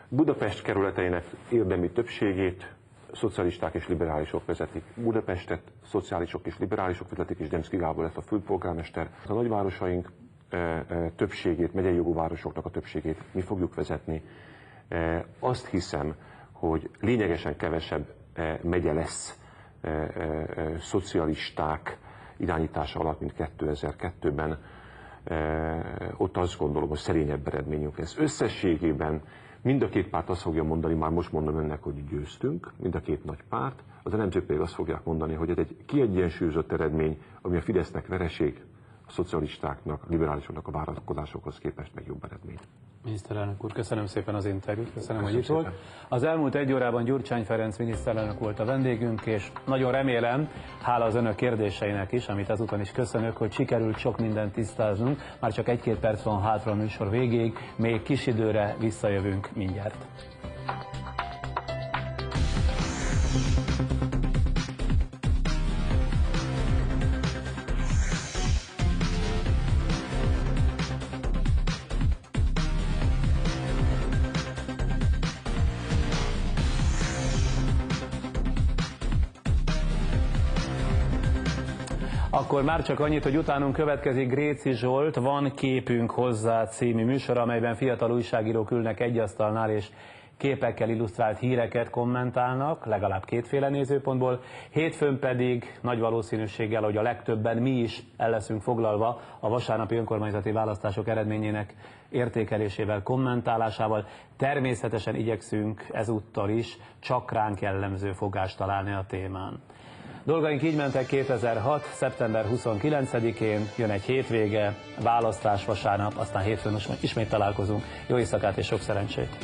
Budapest kerületeinek érdemi többségét szocialisták és liberálisok vezetik. Budapestet szociálisok és liberálisok vezetik, és Demszky Gábor lesz a főpolgármester. A nagyvárosaink többségét, megyei jogú városoknak a többségét mi fogjuk vezetni. Azt hiszem, hogy lényegesen kevesebb megye lesz szocialisták irányítása alatt, mint 2002-ben. Ott azt gondolom, hogy szerényebb eredményünk lesz. Összességében mind a két párt azt fogja mondani, már most mondom önnek, hogy győztünk, mind a két nagy párt. Az elemzők pedig azt fogják mondani, hogy ez egy kiegyensúlyozott eredmény, ami a Fidesznek vereség, a szocialistáknak, a liberálisoknak a várakozásokhoz képest meg jobb eredmény. Miniszterelnök úr, köszönöm szépen az interjút, köszönöm, hogy itt volt. Az elmúlt 1 órában Gyurcsány Ferenc miniszterelnök volt a vendégünk, és nagyon remélem, hála az önök kérdéseinek is, amit ezúton is köszönök, hogy sikerült sok mindent tisztáznunk. Már csak 1-2 perc van hátra a műsor végéig, még kis időre visszajövünk mindjárt. Akkor már csak annyit, hogy utánunk következik Gréci Zsolt, Van képünk hozzá című műsor, amelyben fiatal újságírók ülnek egy asztalnál, és képekkel illusztrált híreket kommentálnak, legalább kétféle nézőpontból. Hétfőn pedig nagy valószínűséggel, hogy a legtöbben mi is el leszünk foglalva a vasárnapi önkormányzati választások eredményének értékelésével, kommentálásával. Természetesen igyekszünk ezúttal is csak ránk jellemző fogást találni a témán. Dolgaink így mentek 2006. szeptember 29-én, jön egy hétvége, választás vasárnap, aztán hétfőn ismét találkozunk. Jó éjszakát és sok szerencsét!